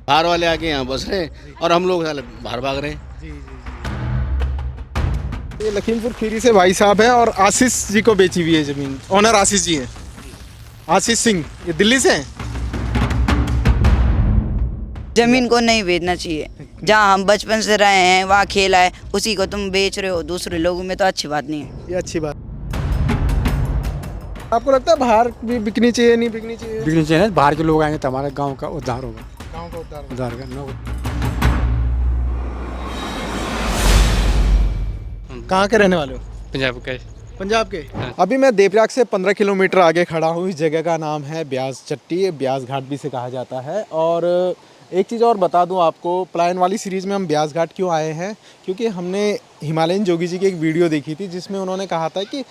बाहर वाले आके यहाँ बस रहे हैं और हम लोग साले बाहर भाग रहे हैं। जी जी। ये लखीमपुर खीरी से भाई साहब हैं और आशीष जी को बेची हुई है ज़मीन। ओनर आशीष जी हैं, आशीष सिंह। ये दिल्ली से हैं। जमीन को नहीं बेचना चाहिए। जहाँ हम बचपन से रहे हैं, वहाँ खेला है, उसी को तुम बेच रहे हो दूसरे लोगों में, तो अच्छी बात नहीं है। ये अच्छी बात। आपको लगता है बाहर भी बिकनी चाहिए, नहीं बिकनी चाहिए? बिकनी चाहिए। बाहर के लोग आएंगे तो हमारे गांव का उद्धार होगा। गाँव का उद्धार उद्धार का कहाँ के रहने वाले हो? पंजाब का। पंजाब के। अभी मैं देवप्रयाग से 15 किलोमीटर आगे खड़ा हूँ। इस जगह का नाम है ब्यास चट्टी, ब्यास घाट भी से कहा जाता है। और एक चीज़ और बता दूं आपको, पलायन वाली सीरीज़ में हम ब्यास घाट क्यों आए हैं, क्योंकि हमने हिमालयन जोगी जी की एक वीडियो देखी थी जिसमें उन्होंने कहा था कि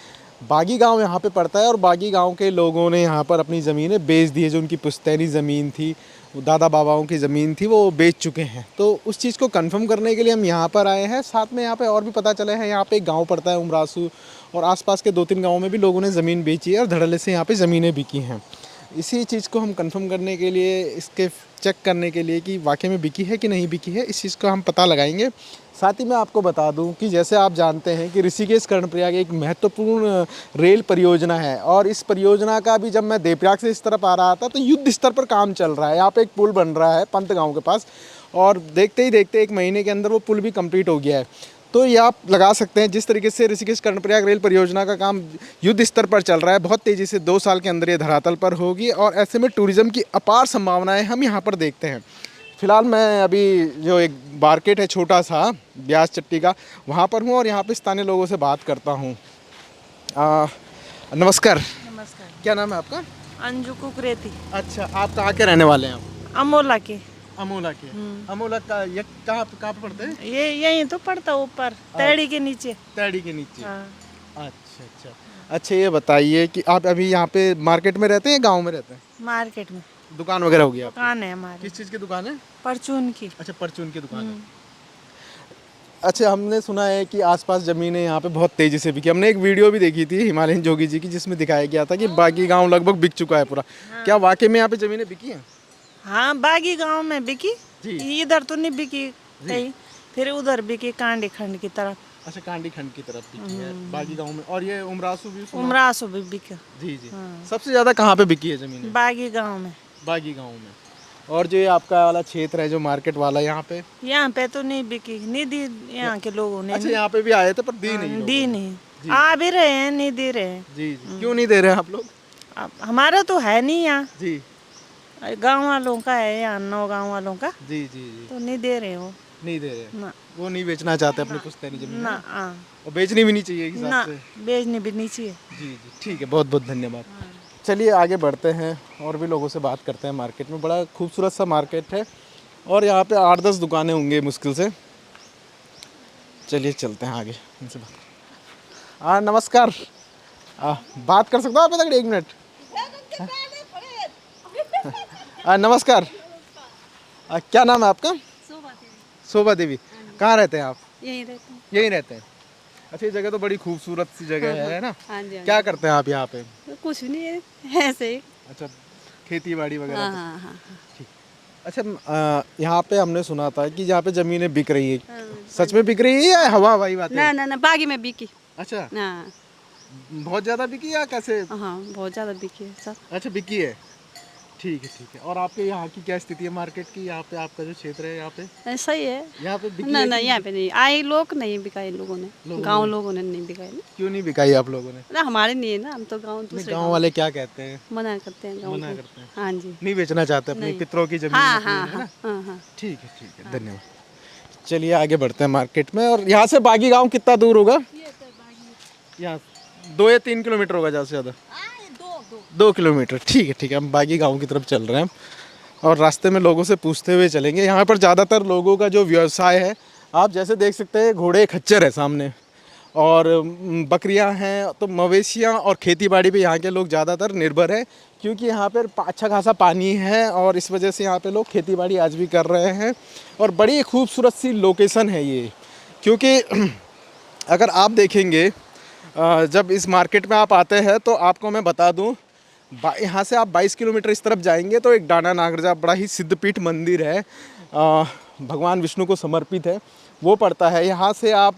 बागी गांव यहाँ पे पड़ता है और बागी गांव के लोगों ने यहाँ पर अपनी ज़मीनें बेच दी है। जो उनकी पुश्तैनी ज़मीन थी, दादा बाबाओं की ज़मीन थी, वो बेच चुके हैं। तो उस चीज़ को कंफर्म करने के लिए हम यहाँ पर आए हैं। साथ में यहाँ पे और भी पता चला है, यहाँ पे एक गांव पड़ता है उमरासू, और आसपास के 2-3 गाँवों में भी लोगों ने ज़मीन बेची है और धड़ल्ले से यहाँ पे ज़मीनें बिकी हैं। इसी चीज़ को हम कंफर्म करने के लिए, इसके चेक करने के लिए कि वाकई में बिकी है कि नहीं बिकी है, इस चीज़ को हम पता लगाएंगे। साथ ही मैं आपको बता दूं कि जैसे आप जानते हैं कि ऋषिकेश कर्णप्रयाग एक महत्वपूर्ण रेल परियोजना है, और इस परियोजना का भी जब मैं देवप्रयाग से इस तरफ आ रहा था तो युद्ध स्तर पर काम चल रहा है। यहाँ पे एक पुल बन रहा है पंत गाँव के पास, और देखते ही देखते 1 महीने के अंदर वो पुल भी कंप्लीट हो गया है। तो ये आप लगा सकते हैं जिस तरीके से ऋषिकेश कर्णप्रयाग रेल परियोजना का काम युद्ध स्तर पर चल रहा है, बहुत तेज़ी से 2 साल के अंदर ये धरातल पर होगी, और ऐसे में टूरिज़्म की अपार संभावनाएं हम यहाँ पर देखते हैं। फ़िलहाल मैं अभी जो एक मार्केट है छोटा सा ब्यास चट्टी का, वहाँ पर हूँ और यहाँ पे स्थानीय लोगों से बात करता हूँ। नमस्कार। नमस्कार। क्या नाम है आपका? अंजू कुकरेती। अच्छा, आप कहाँ के रहने वाले हैं? आप अमोला के। अमोला के। अमोला का ये कहाँ पे पड़ते हैं? ये यहीं तो पड़ता ऊपर तैड़ी के नीचे। तैड़ी के नीचे। हाँ। अच्छा, ये बताइए कि आप अभी यहाँ पे मार्केट में रहते हैं, गांव में रहते हैं? मार्केट में दुकान वगैरह होगी आपकी? दुकान है हमारी। किस चीज़ की दुकान है? परचून की। अच्छा, परचून की दुकान है। अच्छा, हमने सुना है कि आसपास ज़मीनें यहाँ पे बहुत तेज़ी से बिकी। हमने एक वीडियो भी देखी थी हिमालयन जोगी जी की, जिसमें दिखाया गया था कि बागी गांव लगभग बिक चुका है पूरा। क्या वाकई में यहाँ पे ज़मीनें बिकी हैं? हाँ, बागी गांव में बिकी। इधर तो नहीं बिकी कहीं, फिर उधर बिकी कांडी खंड की तरफ। अच्छा, कांडी खंड की तरफ बिकी है बागी गांव में। और ये उमरासू भी उमरासू भी बिका। जी। सबसे ज़्यादा कहाँ पे बिकी है ज़मीनें? बागी गांव में। बागी गांव में। और जो ये आपका वाला क्षेत्र है जो मार्केट वाला, यहाँ पे तो नहीं बिकी, नहीं दी यहाँ के लोगों ने। अच्छा, यहाँ पे भी आए थे पर दी नहीं? दी नहीं। आ भी रहे हैं, नहीं दे रहे हैं। जी। क्यों नहीं दे रहे हैं आप लोग? अब हमारा तो है नहीं यहाँ, जी। गांव वालों का है, यहाँ 9 गांव वालों का। जी। तो नहीं दे रहे हो। नहीं दे रहे ना। वो नहीं बेचना चाहते अपनी पुश्तैनी जमीन ना। हाँ। और बेचनी भी नहीं चाहिए एक ना, हिसाब से। बेचनी भी नहीं चाहिए। जी। ठीक है, बहुत बहुत धन्यवाद। चलिए आगे बढ़ते हैं और भी लोगों से बात करते हैं। मार्केट में बड़ा खूबसूरत सा मार्केट है और यहाँ पे 8-10 दुकानें होंगे मुश्किल से। चलिए चलते हैं आगे इनसे बात। नमस्कार। बात कर सकता हूँ आप? 1 मिनट। नमस्कार। क्या नाम है आपका? शोभा देवी। कहाँ रहते हैं आप? यहीं रहते हैं। अच्छा, ये जगह तो बड़ी खूबसूरत सी जगह है ना? हाँ जी। क्या करते हैं आप यहाँ पे? कुछ नहीं है, ऐसे ही। अच्छा, खेती बाड़ी वगैरह? हाँ। ठीक। अच्छा, यहाँ पे हमने सुना था कि यहाँ पे जमीनें बिक रही है। सच में बिक रही है या हवा भाई बात है? ना, बागी में बिकी। अच्छा, हाँ। बहुत ज्यादा बिकी या कैसे? हाँ, बहुत ज्यादा बिकी है सब। अच्छा, बिकी है। ठीक है। और आपके यहाँ की क्या स्थिति है मार्केट की? यहाँ पे आपका जो क्षेत्र है यहाँ पे सही है। यहाँ पे बिकी ना, है? यहाँ पे नहीं आए लोग, नहीं बिकाए लोगों ने, गांव लोगों ने नहीं बिकाए ना। क्यों नहीं बिकाई आप लोगों ने? ना, हमारे नहीं है ना, हम तो गांव दूसरे गांव वाले क्या कहते हैं? मना करते हैं। मना करते हैं? हाँ जी। नहीं बेचना चाहते अपनी पितरों की जमीन? हाँ। ठीक है, धन्यवाद। चलिए आगे बढ़ते हैं मार्केट में। और यहाँ से बागी गांव कितना दूर होगा? यहाँ 2 या 3 किलोमीटर होगा ज़्यादा से ज़्यादा? 2 किलोमीटर। ठीक है, हम बागी गांव की तरफ चल रहे हैं और रास्ते में लोगों से पूछते हुए चलेंगे। यहाँ पर ज़्यादातर लोगों का जो व्यवसाय है, आप जैसे देख सकते हैं, घोड़े खच्चर है सामने और बकरियां हैं, तो मवेशियां और खेतीबाड़ी पे यहाँ के लोग ज़्यादातर निर्भर हैं, क्योंकि यहाँ पर अच्छा खासा पानी है और इस वजह से यहाँ पे लोग खेतीबाड़ी आज भी कर रहे हैं। और बड़ी खूबसूरत सी लोकेशन है ये, क्योंकि अगर आप देखेंगे जब इस मार्केट में आप आते हैं तो आपको मैं बता दूं यहाँ से आप 22 किलोमीटर इस तरफ जाएंगे तो एक डाना नागरजा बड़ा ही सिद्धपीठ मंदिर है, भगवान विष्णु को समर्पित है, वो पड़ता है। यहाँ से आप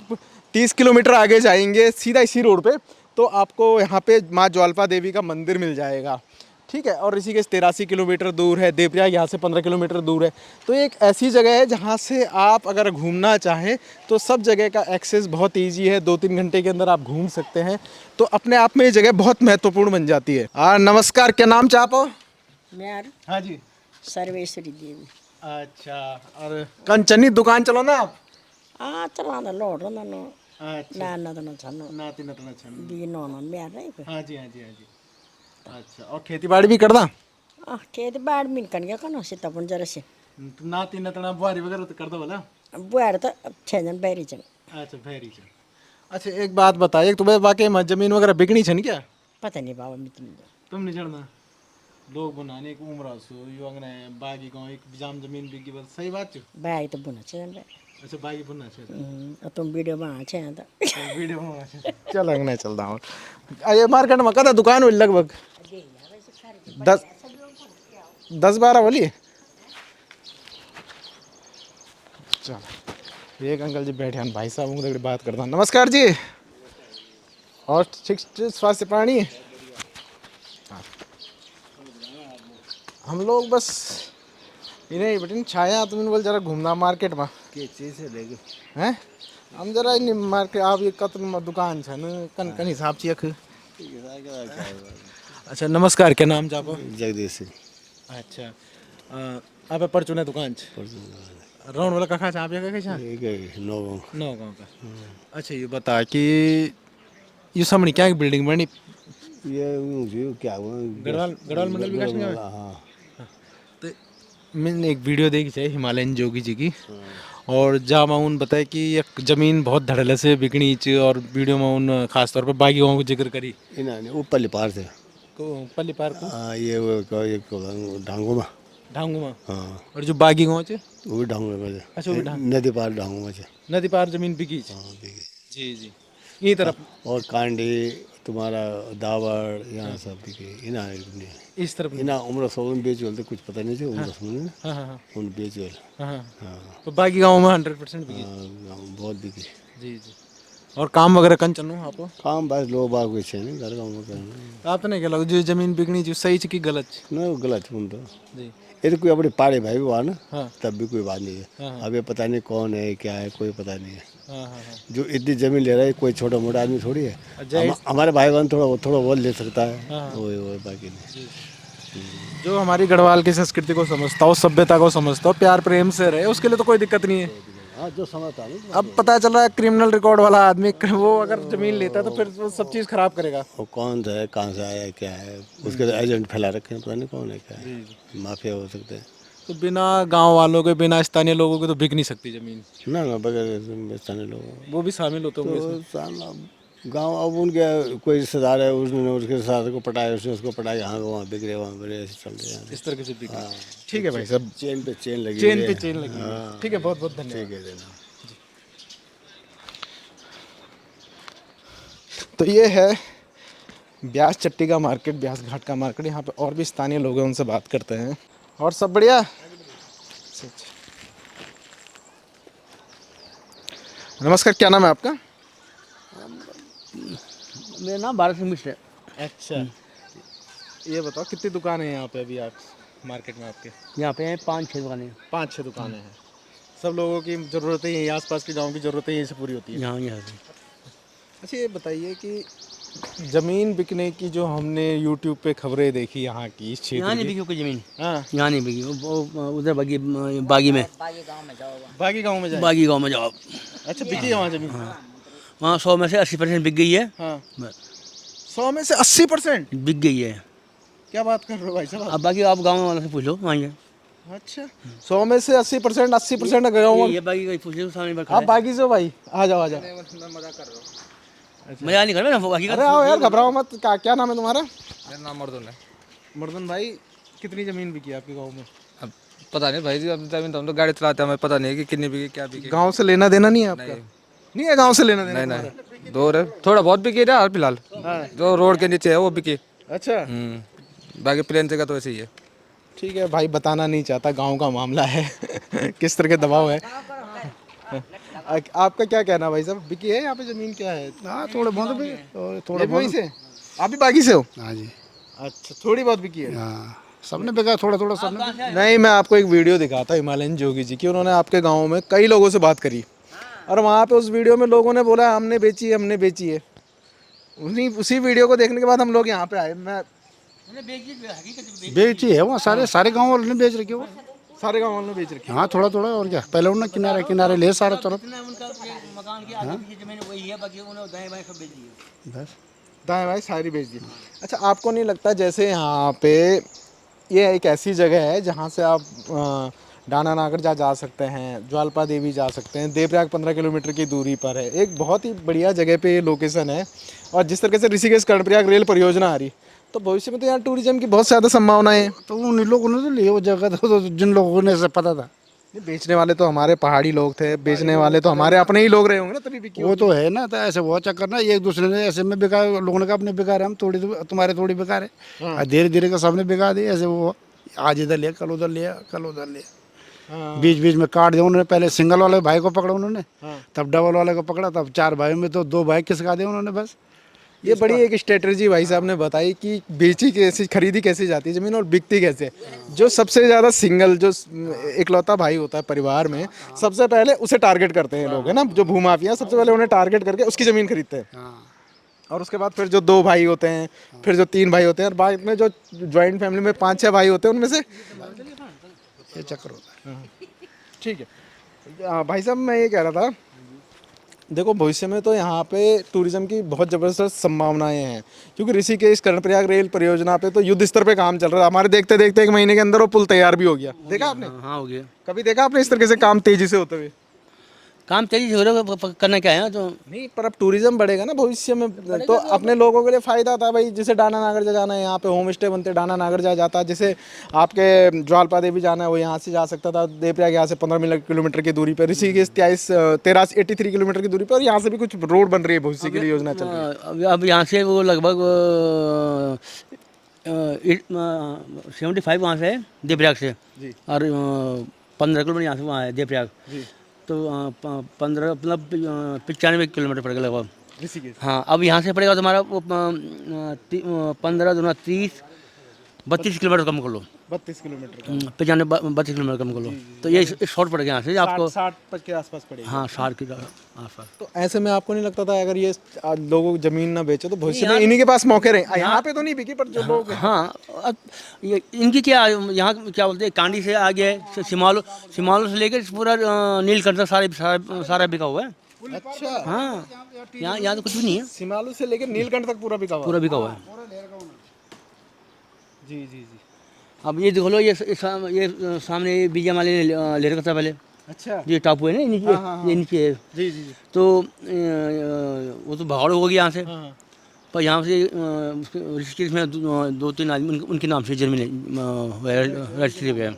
30 किलोमीटर आगे जाएंगे सीधा इसी रोड पे तो आपको यहाँ पे माँ ज्वाल्पा देवी का मंदिर मिल जाएगा, ठीक है। और ऋषिकेश 83 किलोमीटर दूर है, देवप्रयाग यहाँ से 15 किलोमीटर दूर है। तो एक ऐसी जगह है जहाँ से आप अगर घूमना चाहें तो सब जगह का एक्सेस बहुत इजी है, 2-3 घंटे के अंदर आप घूम सकते हैं। तो अपने आप में ये जगह बहुत महत्वपूर्ण बन जाती है। नमस्कार, क्या नाम चाह पाओ? मैं हाँ जी। सर्वेश्वरी देवी। अच्छा, और कंचनी दुकान चलो ना आप? चलाना लोड नो अच्छा, ना तो छनो नाती नतना छन। बी नो मैं नहीं हाँ जी, हाँ जी, हाँ जी। अच्छा, और खेती बाड़ी भी करदा? खेत बाड़ मिन कन गया कनो से तपन जरा से नाती नतना बुआरी वगैरह तो करदा बोला? बुआर तो 6 जन बैरी जन। अच्छा, भेरी छन। अच्छा, एक बात बताइए, तुम्हें वाकई में जमीन वगैरह बिकनी छन क्या? पता नहीं बाबा मित्र तुम नहीं जानना? लोग बनाने एक उम्र सो यो अंगने बागी गांव एक जाम जमीन बिकी बस, सही बात है? बाई तो बुना छे जन अच्छा, बागी बुनना चाहिए। तुम वीडियो बना छे तो वीडियो में चल अंगने चलदा हूं। ये मार्केट में कदा दुकान हुई लगभग 10-12 वाली। चल, एक अंकल जी बैठे हैं, भाई साहब उनसे बात करता हूँ। नमस्कार जी, और ठीक स्वास्थ्य प्राणी? हम लोग बस इन्हें बटन छाया तुम बोल जरा घूमना मार्केट में के चीज से लेके हैं। हम जरा इन मार्केट आप ये कतन दुकान है न कन कन हिसाब से अख। अच्छा, नमस्कार, क्या नाम जापो? जगदीश सिंह। अच्छा, आप परचूने दुकान राउंड वाला कखा आप ये कखा नौ गांव का। अच्छा, ये बता कि ये सामने क्या बिल्डिंग बनी? ये क्या हुआ? गढ़वाल मंडल विकास निगम। हाँ, तो मैंने एक वीडियो देखी है हिमालयन जोगी जी की, और जहाँ मैं उन बताया कि एक जमीन बहुत धड़ल्ले से बिकनी च, और वीडियो में उन खास तौर पर बागी गाँव को जिक्र करी। इन्होंने ऊपर लिपार से पल्ली पार को ये ढांगू में। ढांगू में? हाँ, और जो बागी गाँव चे वो भी ढांगू में। अच्छा, वो भी ढांग- नदी पार ढांगू में। नदी पार जमीन बिकी च। हाँ, बिकी। जी जी, ये तरफ और कांडी तुम्हारा दावड़ यहाँ सब बिके इना इस तरफ नहीं। इना उम्र सौ बेच बोलते कुछ पता नहीं थे उम्र सौ में हाँ हाँ हाँ उन बेच बोल। हाँ हाँ। हाँ, तो बाकी गाँव में 100% बिकी। बहुत बिकी। जी जी, और काम वगैरह कन चलू आपको? काम बस लोग बाग कुछ है नहीं घर गाँव में करना। आप तो नहीं कहला जो जमीन बिकनी जो सही च की गलत च? नहीं, वो गलत है तो जी ये तो कोई अपने पाड़े भाई भी हुआ ना, हाँ तब भी कोई बात नहीं है। हाँ। अब ये पता नहीं कौन है क्या है, कोई पता नहीं है। हाँ हाँ हाँ। जो इतनी जमीन ले रहा है कोई छोटा मोटा आदमी थोड़ी है। जय हमारे भाई बहन थोड़ा वो ले सकता है। हाँ। वो बाकी नहीं। जो हमारी गढ़वाल की संस्कृति को समझता हो, सभ्यता को समझता हो, प्यार प्रेम से रहे, उसके लिए तो कोई दिक्कत नहीं है। हाँ, जो समझता है अब पता चल रहा है क्रिमिनल रिकॉर्ड वाला आदमी वो अगर जमीन लेता है तो फिर वो सब चीज़ खराब करेगा। वो कौन है, कहाँ से आया, क्या है, उसके तो एजेंट फैला रखे हैं, पता नहीं कौन है क्या है, माफिया हो सकते हैं। तो बिना गांव वालों के, बिना स्थानीय लोगों के तो बिक नहीं सकती जमीन। ना बगैर स्थानीय लोगों वो भी शामिल होते होंगे इसमें। तो गाँव अब उनके कोई रिश्तेदार है, उसने उसके रिश्तेदार को पटाया, उसने उसको पटाया, यहाँ वहाँ बिक रहे, वहाँ बिक रहे, ऐसे चल रहे हैं। इस तरह से बिक। ठीक है भाई साहब, चेन पे चेन लगी चेन हुई पे है। चेन लगी हुई है। ठीक है, बहुत बहुत धन्यवाद। ठीक है, देना। तो ये है ब्यास चट्टी का मार्केट, ब्यास घाट का मार्केट। यहाँ पे और भी स्थानीय लोग हैं, उनसे बात करते हैं। और सब बढ़िया? नमस्कार, क्या नाम है आपका? मेरा नाम भारत सिंह मिश्र है। अच्छा, ये बताओ कितनी दुकानें हैं यहाँ पे अभी आप मार्केट में आपके? यहाँ पे 5-6 दुकानें 5-6 दुकानें हैं। सब लोगों की ज़रूरतें यहीं, आसपास के गांव की ज़रूरतें यहीं से पूरी होती है। यहाँ से। अच्छा, ये बताइए कि ज़मीन बिकने की जो हमने YouTube पे खबरें देखी यहाँ की, इस यहाँ क्षेत्र नहीं की। बिकी कोई ज़मीन, हाँ, यहाँ नहीं बिकी। वो उधर बागी बागी में बागी गांव में जाए। बागी गांव में जाओ। अच्छा, बिकी है वहाँ ज़मीन? वहाँ 100 में से 80% बिक गई है। हाँ, बस 100 में से 80% बिक गई है। क्या बात कर रहे हो भाई साहब? अब बाकी आप गाँव वालों से पूछ लो, वहाँ है। अच्छा, 100 में से 80% गाँव में। ये बागी का पूछ लो, सामने आप बागी से हो भाई? आ जाओ आ जाओ। मजा नहीं कर रहा ना बाकी अरे आओ यार, घबराओ मत। क्या नाम है तुम्हारा? मेरा नाम मर्दुन है। मर्दन भाई, कितनी ज़मीन बिकी आपके गाँव में? अब पता नहीं भाई जी, अब जमीन तो हम तो गाड़ी चलाते हैं, हमें पता नहीं है कि कितनी बिकी क्या बिकी। गाँव से लेना देना नहीं है आपका? नहीं है गाँव से लेना देना? नहीं नहीं, दो रे थोड़ा बहुत बिकी है हाल फिलहाल। जो रोड के नीचे है वो बिकी। अच्छा, बाकी प्लेन जगह तो ऐसे ही है। ठीक है भाई, बताना नहीं चाहता, गांव का मामला है। किस तरह के दबाव है। आपका क्या कहना भाई साहब, बिकी है यहाँ पे ज़मीन, क्या है? हाँ थोड़े बहुत भी ये भी वहीं से, आप भी बागी से हो? हाँ जी। अच्छा, थोड़ी बहुत बिकी है। हाँ सबने बेगा थोड़ा थोड़ा सबने। नहीं, मैं आपको एक वीडियो दिखाता हिमालयन जोगी जी की, उन्होंने आपके गांव में कई लोगों से बात करी और वहाँ पे उस वीडियो में लोगों ने बोला हमने बेची है। उसी वीडियो को देखने के बाद हम लोग यहाँ पे आए। मैं बेची है वहाँ, सारे सारे गाँव वालों ने बेच रखी है वो। सारे गाँव वालों ने बेच रखी। हाँ थोड़ा थोड़ा, और क्या, पहले उन्होंने किनारे किनारे ले सारे तरफ मकान की आधी पीछे जमीन वही है, बाकी उन्होंने दाएं बाएं सब बेच दी है। बस। दाएं बाएं सारी बेच दी। अच्छा, आपको नहीं लगता जैसे यहाँ पे ये एक ऐसी जगह है जहाँ से आप डाना नागर जा सकते हैं, ज्वालपा देवी जा सकते हैं, देवप्रयाग 15 किलोमीटर की दूरी पर है, एक बहुत ही बढ़िया जगह पे ये लोकेशन है। और जिस तरीके से ऋषिकेश कर्णप्रयाग रेल परियोजना आ रही, तो भविष्य में तो यहाँ टूरिज्म की बहुत ज़्यादा संभावनाएं हैं। तो उन लोगों ने तो लिया वो जगह, तो जिन लोगों ने से पता था। ये बेचने वाले तो हमारे पहाड़ी लोग थे, बेचने वाले तो हमारे अपने ही लोग रहे होंगे ना, तभी बिकी वो तो है ना, तो ऐसे बहुत चक्कर ना, एक दूसरे ने ऐसे में बिका, लोगों ने कहा अपने बेकार है, हम थोड़ी तुम्हारे थोड़ी बेकार है। और धीरे धीरे का सबने बिका दी ऐसे। वो आज इधर लिया, कल उधर लिया, कल उधर लिया, बीच बीच में काट दिया उन्होंने। पहले सिंगल वाले भाई को पकड़ा उन्होंने, तब डबल वाले को पकड़ा, तब 4 भाई में तो 2 भाई खिसका दिए उन्होंने बस। ये बड़ी एक स्ट्रेटजी भाई साहब ने बताई कि बेची कैसे, खरीदी कैसे जाती है ज़मीन और बिकती कैसे। जो सबसे ज़्यादा सिंगल, जो इकलौता भाई होता है परिवार में, सबसे पहले उसे टारगेट करते हैं लोग, है ना, जो भूमाफिया, सबसे पहले उन्हें टारगेट करके उसकी ज़मीन खरीदते हैं। और उसके बाद फिर जो 2 भाई होते हैं, फिर जो 3 भाई होते हैं, और बाद में जो ज्वाइंट फैमिली में 5-6 भाई होते हैं, उनमें से ये चक्कर होता है। ठीक है। भाई साहब, मैं ये कह रहा था, देखो भविष्य में तो यहाँ पे टूरिज्म की बहुत ज़बरदस्त संभावनाएं हैं, क्योंकि ऋषिकेश कर्णप्रयाग रेल परियोजना पे तो युद्ध स्तर पे काम चल रहा है। हमारे देखते देखते 1 महीने के अंदर वो पुल तैयार भी हो गया। देखा आपने? हाँ हो गया। कभी देखा आपने इस तरीके से काम तेजी से होते हुए? काम तेजी से हो रहा है, करना क्या है तो नहीं, पर अब टूरिज्म बढ़ेगा ना भविष्य में, तो अपने लोगों के लिए फायदा था भाई। जिसे डाना नागर जा जाना है, यहाँ पे होम स्टे बनते, डाना नागर जा जाता। जिसे आपके ज्वालपा देवी जाना है, वो यहाँ से जा सकता था। देवप्रयाग यहाँ से 15 किलोमीटर की दूरी पर, ऋषिकेश 83 किलोमीटर की दूरी पर, और यहाँ से भी कुछ रोड बन रही है भविष्य के लिए, योजना चल रही है। अब यहाँ से वो लगभग 75 वहाँ से है देवप्रयाग से, और 15 किलोमीटर यहाँ से वहाँ है देवप्रयाग, तो 15 मतलब 95 किलोमीटर पड़ेगा लगभग ऋषिकेश। हाँ, अब यहाँ से पड़ेगा तुम्हारा 15 दूना 30, 32 किलोमीटर कम कर लो। 32 किलोमीटर 32 किलोमीटर कम कर लो, तो ये शॉर्ट पड़ गया यहाँ से आपको। 60 के आसपास पड़ेगा। हाँ 60 के आसपास। तो ऐसे में आपको नहीं लगता था अगर ये लोगों को जमीन ना बेचे तो भविष्य में इन्हीं के पास मौके रहे? यहाँ पे तो नहीं बिकी, पर जो लोग हाँ, अब ये इनकी क्या, यहाँ क्या बोलते हैं, कांडी से आगे शिमालो से लेकर पूरा नीलकंठ तक सारा बिका हुआ है। अच्छा, हाँ, यहाँ तो कुछ भी नहीं है, सिमालू से लेकर नीलकंठ तक पूरा बिका हुआ। पूरा बिका हुआ है। जी जी जी। अब ये देख लो, ये सामने बीजा माले ले रखा था पहले। अच्छा, ये टापू है ना, नीचे ये नीचे है, जी जी जी। तो वो तो भगाड़ हो गया यहाँ से। हाँ, पर यहाँ से ऋषिकेश में 2-3 आदमी उनके नाम से जमीन रजिस्ट्री पे है।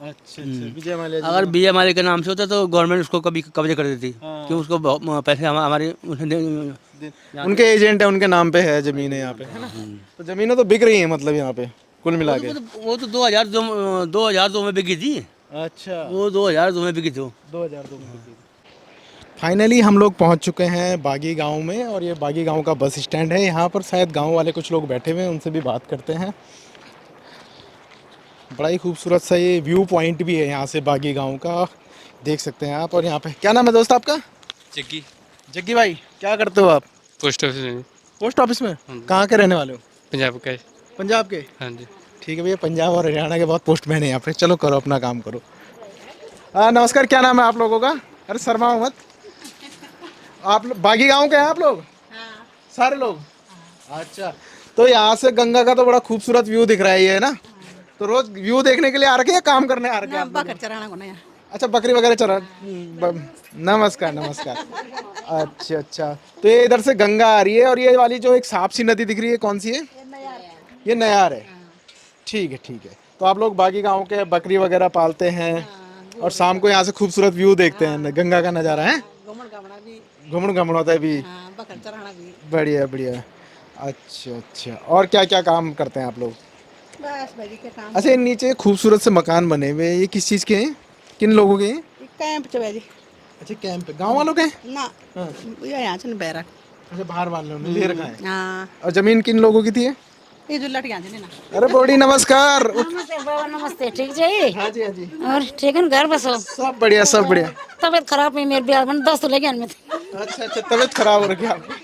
अच्छा अच्छा, विजय माल्या जी। अगर बीजा माले के नाम से होता तो गवर्नमेंट उसको कभी कब्जे कर देती, क्योंकि उसको पैसे हमारे उनके एजेंट है, उनके नाम पे है जमीन है यहाँ पे, है ना। तो जमीनें तो बिक रही हैं मतलब यहाँ पे कुल मिला के। वो तो 2002 में बिकी थी। अच्छा, वो 2002 में बिकी थी। 2002 में। फाइनली हम लोग पहुँच चुके हैं बागी गांव में, और ये बागी गांव का बस स्टैंड है। यहाँ पर शायद गांव वाले कुछ लोग बैठे हुए हैं, उनसे भी बात करते हैं। बड़ा ही खूबसूरत सा ये व्यू पॉइंट भी है यहाँ से बागी गांव का, देख सकते हैं आप। और यहाँ पे क्या नाम है दोस्त आपका? जग्गी। जग्गी भाई, क्या करते हो आप? पोस्ट ऑफिस में। पोस्ट ऑफिस में? कहाँ के रहने वाले हो? पंजाब का है। पंजाब के? हाँ जी। ठीक है भैया, पंजाब और हरियाणा के बहुत पोस्टमैन है यहाँ पे। चलो करो अपना काम करो। नमस्कार, क्या नाम है आप लोगों का? अरे शर्माओ मत। आप बागी गांव के हैं आप लोग? सारे लोग? अच्छा, तो यहाँ से गंगा का तो बड़ा खूबसूरत व्यू दिख रहा है, ये है ना? तो रोज व्यू देखने के लिए आ रखे या काम करने आ रखे हैं? बकरी चराना को नहीं। अच्छा, बकरी वगैरह चरा। नमस्कार नमस्कार। अच्छा अच्छा, तो ये इधर से गंगा आ रही है, और ये वाली जो एक सांप सी नदी दिख रही है, कौन सी है? ये नयार है। ठीक है ठीक है। तो आप लोग बागी गांव के बकरी वगैरह पालते हैं, और शाम को यहाँ से खूबसूरत व्यू देखते हैं, गंगा का नज़ारा है। घुमड़ घमड़ होता है भी। बढ़िया बढ़िया। अच्छा अच्छा, और क्या क्या काम करते हैं आप लोग? बस भाई के काम अच्छा, ये नीचे खूबसूरत से मकान बने हुए हैं, ये किस चीज़ के हैं, किन लोगों के हैं? कैंप च भाई अच्छा, कैंप गांव वालों के हैं? ना हाँ। ये यहाँ से बैरक अच्छा, बाहर वालों ने ले रखा है। हाँ और जमीन किन लोगों की थी ये? ये जो लट गया थे ना। अरे बॉडी नमस्कार। नमस्ते बाबा, नमस्ते। ठीक जी? हाँ जी, हाँ जी, और ठीक है ना, घर बसो? सब बढ़िया, सब बढ़िया। तबीयत खराब है मेरे, ब्याह में 10 तो लेके आने में थे। अच्छा अच्छा, तबीयत खराब हो रखी है आपकी।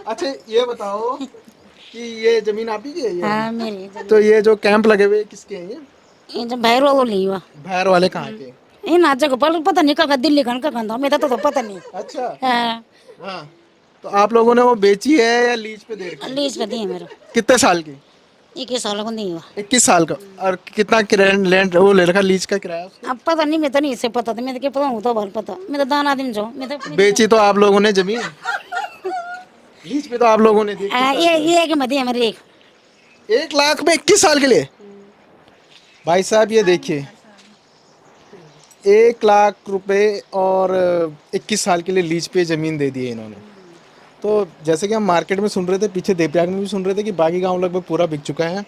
अच्छा, ये बताओ कि ये जमीन आप ही की है ये? हाँ मेरी। तो ये जो कैंप लगे हुए हैं, किसके हैं ये? ये जो भैरव वो ली हुआ भैर वाले कहाँ के? ये नाचे को पता नहीं कहाँ, दिल्ली कहाँ का था, मेरा तो पता नहीं। अच्छा, हाँ हाँ। तो आप लोगों ने वो बेची है या लीज पे दे रखी है? लीज पे दी है मेरे। कितने साल की? 21 साल को दी हुआ। 21 साल का। और कितना लैंड वो ले रखा लीज का किराया उसका? अब पता नहीं, मैं तो नहीं, इससे पता था, मैं तो क्या पता हूँ, तो भल पता, मैं तो दान आदमी जो, मैं तो बेची तो आप लोगों ने जमीन, लीज पे तो आप लोगों ने दी। ये एक मदी है मेरी, एक 1 लाख में 21 साल के लिए? भाई साहब ये देखिए, 1 लाख रुपए और 21 साल के लिए लीज पे ज़मीन दे दी है इन्होंने। तो जैसे कि हम मार्केट में सुन रहे थे, पीछे देवप्रयाग में भी सुन रहे थे कि बागी गांव लगभग पूरा बिक चुका है।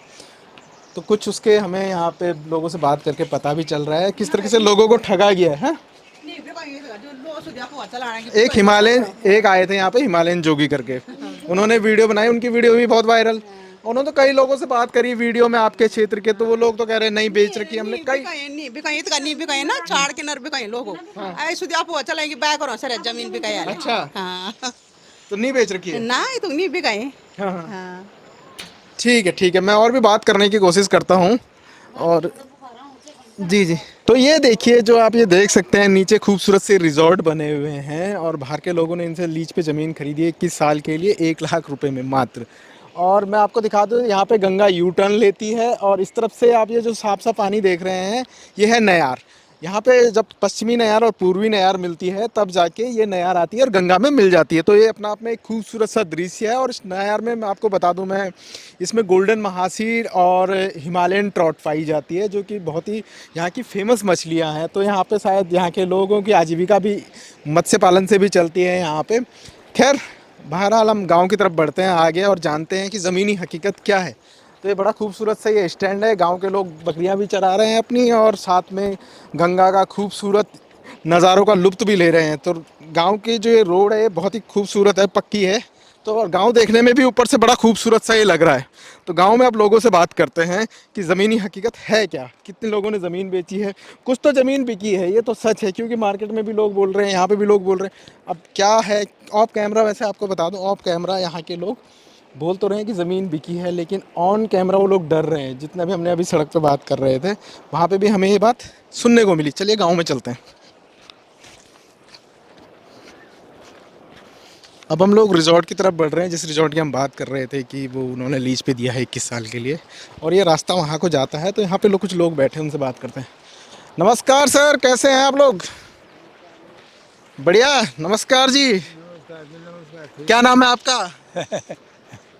तो कुछ उसके हमें यहाँ पे लोगों से बात करके पता भी चल रहा है किस तरीके से लोगों को ठगा गया है। एक हिमालयन, एक आए थे यहाँ पे हिमालयन जोगी करके, उन्होंने वीडियो बनाई, उनकी वीडियो भी बहुत वायरल। उन्होंने तो कई लोगों से बात करी वीडियो में आपके क्षेत्र के, तो वो लोग तो कह रहे हैं नहीं बेच रखी हमने। कई बिकाई ना छाड़ के नर बिकाई लोगो ऐसे आप वो चलेंगे बैग और सर जमीन बिकाई। अच्छा, हाँ तो नहीं बेच रखी है? ना ये तो नहीं बिकाई। हाँ हाँ, हाँ ठीक है ठीक है, मैं और भी बात करने की कोशिश करता हूँ। और जी जी, तो ये देखिए, जो आप ये देख सकते हैं नीचे खूबसूरत से रिजॉर्ट बने हुए हैं और बाहर के लोगों ने इनसे लीज पे ज़मीन खरीदी है 21 साल के लिए 1 लाख रुपए में मात्र। और मैं आपको दिखा दूँ, यहाँ पे गंगा यू टर्न लेती है और इस तरफ से आप ये जो साफ सा पानी देख रहे हैं, ये है नयार। यहाँ पे जब पश्चिमी नयार और पूर्वी नयार मिलती है तब जाके ये नयार आती है और गंगा में मिल जाती है। तो ये अपना आप में एक खूबसूरत सा दृश्य है। और इस नयार में मैं आपको बता दूं, मैं इसमें गोल्डन महासीर और हिमालयन ट्रॉट पाई जाती है, जो कि बहुत ही यहाँ की फेमस मछलियाँ हैं। तो यहाँ पे शायद यहाँ के लोगों की आजीविका भी मत्स्य पालन से भी चलती है यहाँ पे। खैर, बहरहाल हम गाँव की तरफ बढ़ते हैं आगे और जानते हैं कि ज़मीनी हकीकत क्या है। तो ये बड़ा खूबसूरत सा ये स्टैंड है, गांव के लोग बकरियां भी चरा रहे हैं अपनी और साथ में गंगा का खूबसूरत नज़ारों का लुत्फ़ भी ले रहे हैं। तो गांव की जो ये रोड है बहुत ही खूबसूरत है, पक्की है। तो और गांव देखने में भी ऊपर से बड़ा खूबसूरत सा ये लग रहा है। तो गांव में आप लोगों से बात करते हैं कि ज़मीनी हकीकत है क्या, कितने लोगों ने ज़मीन बेची है। कुछ तो ज़मीन बिकी है, ये तो सच है, क्योंकि मार्केट में भी लोग बोल रहे हैं, यहाँ पर भी लोग बोल रहे हैं। अब क्या है ऑफ कैमरा, वैसे आपको बता दूँ, ऑफ कैमरा यहाँ के लोग बोल तो रहे हैं कि ज़मीन बिकी है, लेकिन ऑन कैमरा वो लोग डर रहे हैं। जितना भी हमने अभी सड़क पे बात कर रहे थे, वहाँ पे भी हमें ये बात सुनने को मिली। चलिए गांव में चलते हैं। अब हम लोग रिजॉर्ट की तरफ बढ़ रहे हैं, जिस रिजॉर्ट की हम बात कर रहे थे कि वो उन्होंने लीज पे दिया है 21 साल के लिए, और ये रास्ता वहाँ को जाता है। तो यहाँ पे कुछ लोग बैठे हैं, उनसे बात करते हैं। नमस्कार सर, कैसे हैं आप लोग? बढ़िया, नमस्कार जी। क्या नाम है आपका?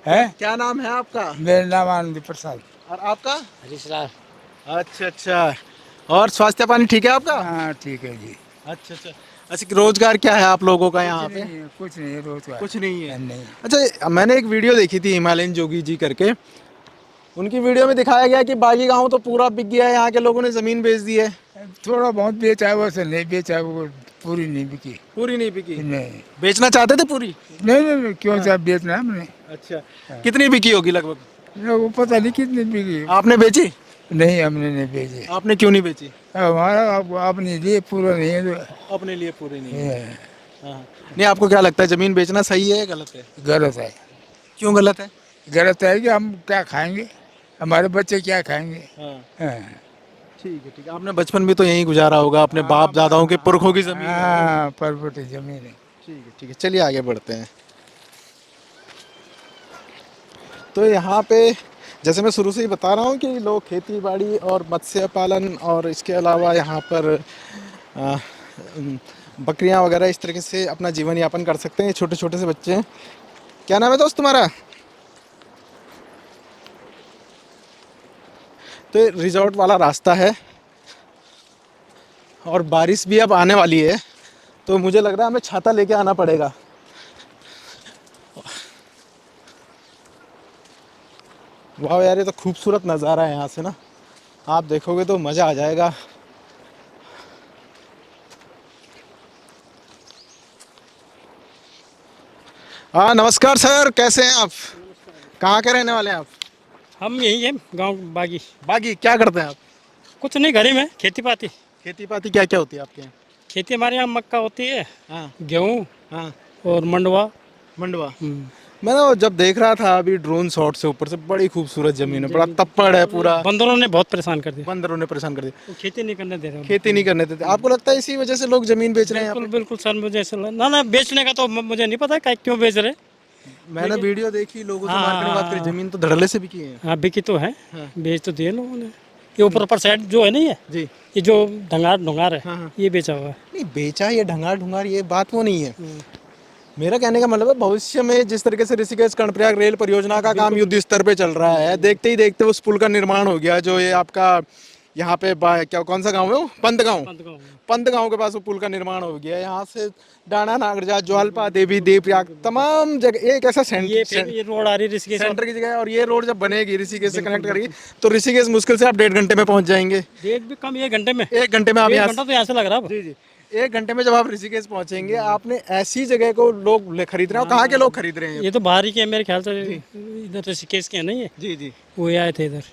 है? क्या नाम है आपका? मेरा नाम आनंदी प्रसाद। और आपका? हरीशलाल। अच्छा अच्छा, और स्वास्थ्य पानी ठीक है आपका? हाँ ठीक है जी। अच्छा अच्छा। अच्छा, रोजगार क्या है आप लोगों का यहाँ पे? कुछ नहीं, रोजगार कुछ नहीं है। नहीं। अच्छा, मैंने एक वीडियो देखी थी हिमालयन जोगी जी करके, उनकी वीडियो में दिखाया गया कि बागी गांव तो पूरा बिक गया है, यहाँ के लोगों ने ज़मीन बेच दी है। थोड़ा बहुत बेचा है, वैसे नहीं बेचा है, वो पूरी नहीं बिकी। पूरी नहीं बिकी? नहीं बेचना चाहते थे पूरी? नहीं नहीं, क्यों चाहे बेचना हमने। अच्छा, कितनी बिकी होगी लगभग? वो पता नहीं कितनी बिकी। आपने बेची? नहीं, हमने नहीं बेची। आपने क्यों नहीं बेची? हमारा अपने लिए पूरा नहीं है तो। अपने लिए पूरी नहीं है। हाँ। नहीं, आपको क्या लगता है ज़मीन बेचना सही है या गलत है? गलत है। क्यों गलत है? गलत है कि हम क्या खाएंगे, हमारे बच्चे क्या खाएंगे। हाँ। ठीक है ठीक है। आपने बचपन भी तो यहीं गुजारा होगा, अपने बाप दादाओं के पुरखों की ज़मीन है। हाँ, परबटी जमीन है। ठीक है ठीक है, चलिए आगे बढ़ते हैं। तो यहाँ पे जैसे मैं शुरू से ही बता रहा हूँ कि लोग खेती बाड़ी और मत्स्य पालन और इसके अलावा यहाँ पर बकरियाँ वगैरह इस तरीके से अपना जीवन यापन कर सकते हैं। छोटे छोटे से बच्चे हैं। क्या नाम है दोस्त तुम्हारा? तो ये रिजॉर्ट वाला रास्ता है और बारिश भी अब आने वाली है, तो मुझे लग रहा है हमें छाता लेके आना पड़ेगा। वाह यार, ये तो खूबसूरत नज़ारा है यहाँ से ना, आप देखोगे तो मज़ा आ जाएगा। हाँ नमस्कार सर, कैसे हैं आप? कहाँ के रहने वाले हैं आप? हम यही है गांव बागी। बागी क्या करते हैं आप? कुछ नहीं, घर ही में खेती पाती। खेती पाती क्या क्या होती है आपके यहाँ? खेती हमारे यहाँ मक्का होती है, हाँ गेहूँ हाँ, और मंडवा। मंडवा। मैं ना जब देख रहा था अभी ड्रोन शॉट से ऊपर से, बड़ी खूबसूरत जमीन है, बड़ा तप्पड़ है पूरा। बंदरों ने बहुत परेशान कर दिया, बंदरों ने परेशान कर दिया, वो खेती नहीं करने दे रहे हैं। खेती नहीं करने देते। आपको लगता है इसी वजह से लोग जमीन बेच रहे हैं यहाँ बिल्कुल बिल्कुल सर, मुझे ऐसा ना ना बेचने का तो मुझे नहीं पता क्यों बेच रहे। पे? मैंने वीडियो देखी, लोगों से हाँ, मार्केट में बात करी, हाँ, जमीन तो धड़ल्ले से बिकी है। हाँ बिकी तो है, हाँ। बेच तो दिए लोगों ने। ये ऊपर साइड जो है नहीं है, जी। ये जो ढंगार ढुंगार है, हाँ, हाँ। ये बेचा हुआ है। नहीं बेचा, ये ढंगार ढुंगार ये बात वो नहीं है। मेरा कहने का मतलब है भविष्य में जिस तरीके से ऋषिकेश कर्णप्रयाग रेल परियोजना का काम युद्ध स्तर पे चल रहा है, देखते ही देखते उस पुल का निर्माण हो गया, जो ये आपका यहाँ पे क्या कौन सा गांव है वो, पंत गांव। पंत गांव के पास वो पुल का निर्माण हो गया। यहाँ से डाना नागरजा, ज्वालपा देवी, देवप्रयाग, तमाम जगह एक ऐसा ये रोड आ रही है ऋषिकेश सेंटर की जगह है। और ये रोड जब बनेगी ऋषिकेश से कनेक्ट करेगी तो ऋषिकेश मुश्किल से आप 1.5 घंटे में पहुंच जाएंगे। डेढ़ भी कम, 1 घंटे में। 1 घंटे में आप 1 यहाँ घंटा तो यहाँ से लग रहा है। जी जी, 1 घंटे में जब आप ऋषिकेश पहुंचेंगे, आपने ऐसी जगह को लोग खरीद रहे हैं। कहाँ के लोग खरीद रहे हैं? ये तो बाहर ही के हैं मेरे ख्याल से, इधर ऋषिकेश के नहीं है। जी जी, वो आए थे इधर।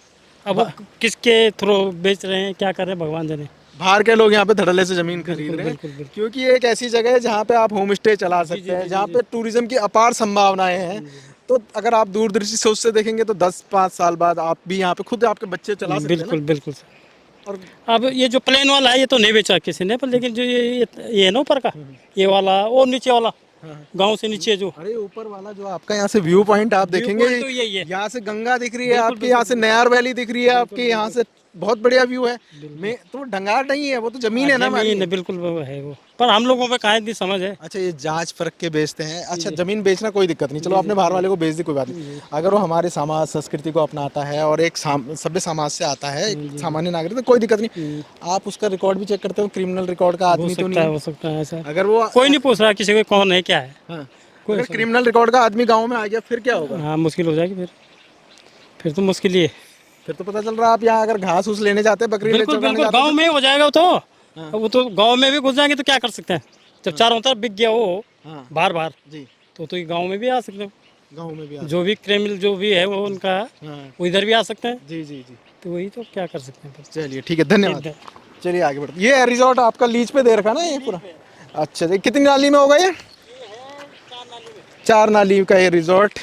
अब किसके थ्रू बेच रहे हैं, क्या कर रहे हैं, भगवान जाने। बाहर के लोग यहाँ पे धड़ल्ले से जमीन खरीद रहे हैं, बिल्कुल, बिल्कुल। क्योंकि ये एक ऐसी जगह है जहाँ पे आप होम स्टे चला सकते हैं, जहाँ पे टूरिज्म की अपार संभावनाएं हैं। तो अगर आप दूरदर्शी सोच से देखेंगे तो 10-5 साल बाद आप भी यहाँ पे खुद आपके बच्चे चला सकते हैं बिल्कुल ना? बिल्कुल सर। और अब ये जो प्लेन वाला है, ये तो नहीं बेचा किसी ने, पर लेकिन जो ये है ना ऊपर का, ये वाला और नीचे वाला, गांव से नीचे जो। अरे ऊपर वाला जो आपका यहाँ से व्यू पॉइंट आप देखेंगे, point तो यही है। यहाँ से गंगा दिख रही है आपकी, यहाँ से नयार वैली दिख रही है आपकी, यहाँ से बहुत बढ़िया व्यू है। मैं तो ढंगार नहीं है, वो तो जमीन है ना हमारी। जमीन है, बिल्कुल वो है वो, पर हम लोगों पे कहाँ इतनी समझ है। अच्छा, ये जांच परख के बेचते हैं। अच्छा, जमीन बेचना कोई दिक्कत नहीं, चलो आपने बाहर वाले को बेच दी, कोई बात नहीं। अगर वो हमारे समाज संस्कृति को अपनाता है और एक सभ्य समाज से आता है, एक सामान्य नागरिक, तो कोई दिक्कत नहीं। आप उसका रिकॉर्ड भी चेक करते हो, क्रिमिनल रिकॉर्ड का आदमी तो नहीं हो सकता है ऐसा। अगर वो कोई नहीं पूछ रहा किसी को कौन है क्या है। हाँ, अगर क्रिमिनल रिकॉर्ड का आदमी गाँव में आ गया फिर क्या होगा? हाँ, मुश्किल हो जाएगी फिर तो मुश्किल ही है। फिर तो पता चल रहा है आप यहाँ अगर घास उस लेने जाते हैं, बकरी बिल्कुल बिल्कुल, गांव में हो जाएगा वो तो गांव में भी घुस जाएंगे तो क्या कर सकते हैं, जब चारों तरफ बिक गया वो बार बार जी, तो ये गांव में भी आ सकते हैं। गाँव में भी जो भी क्रिमिनल जो भी है वो उनका, वो इधर भी आ सकते हैं। जी जी जी, तो वही तो क्या कर सकते हैं। चलिए ठीक है, धन्यवाद। चलिए आगे बढ़ते। ये रिजॉर्ट आपका लीज पे दे रखा ना ये पूरा? अच्छा जी, कितनी नाली में होगा ये? 4 नाली का ये रिजॉर्ट,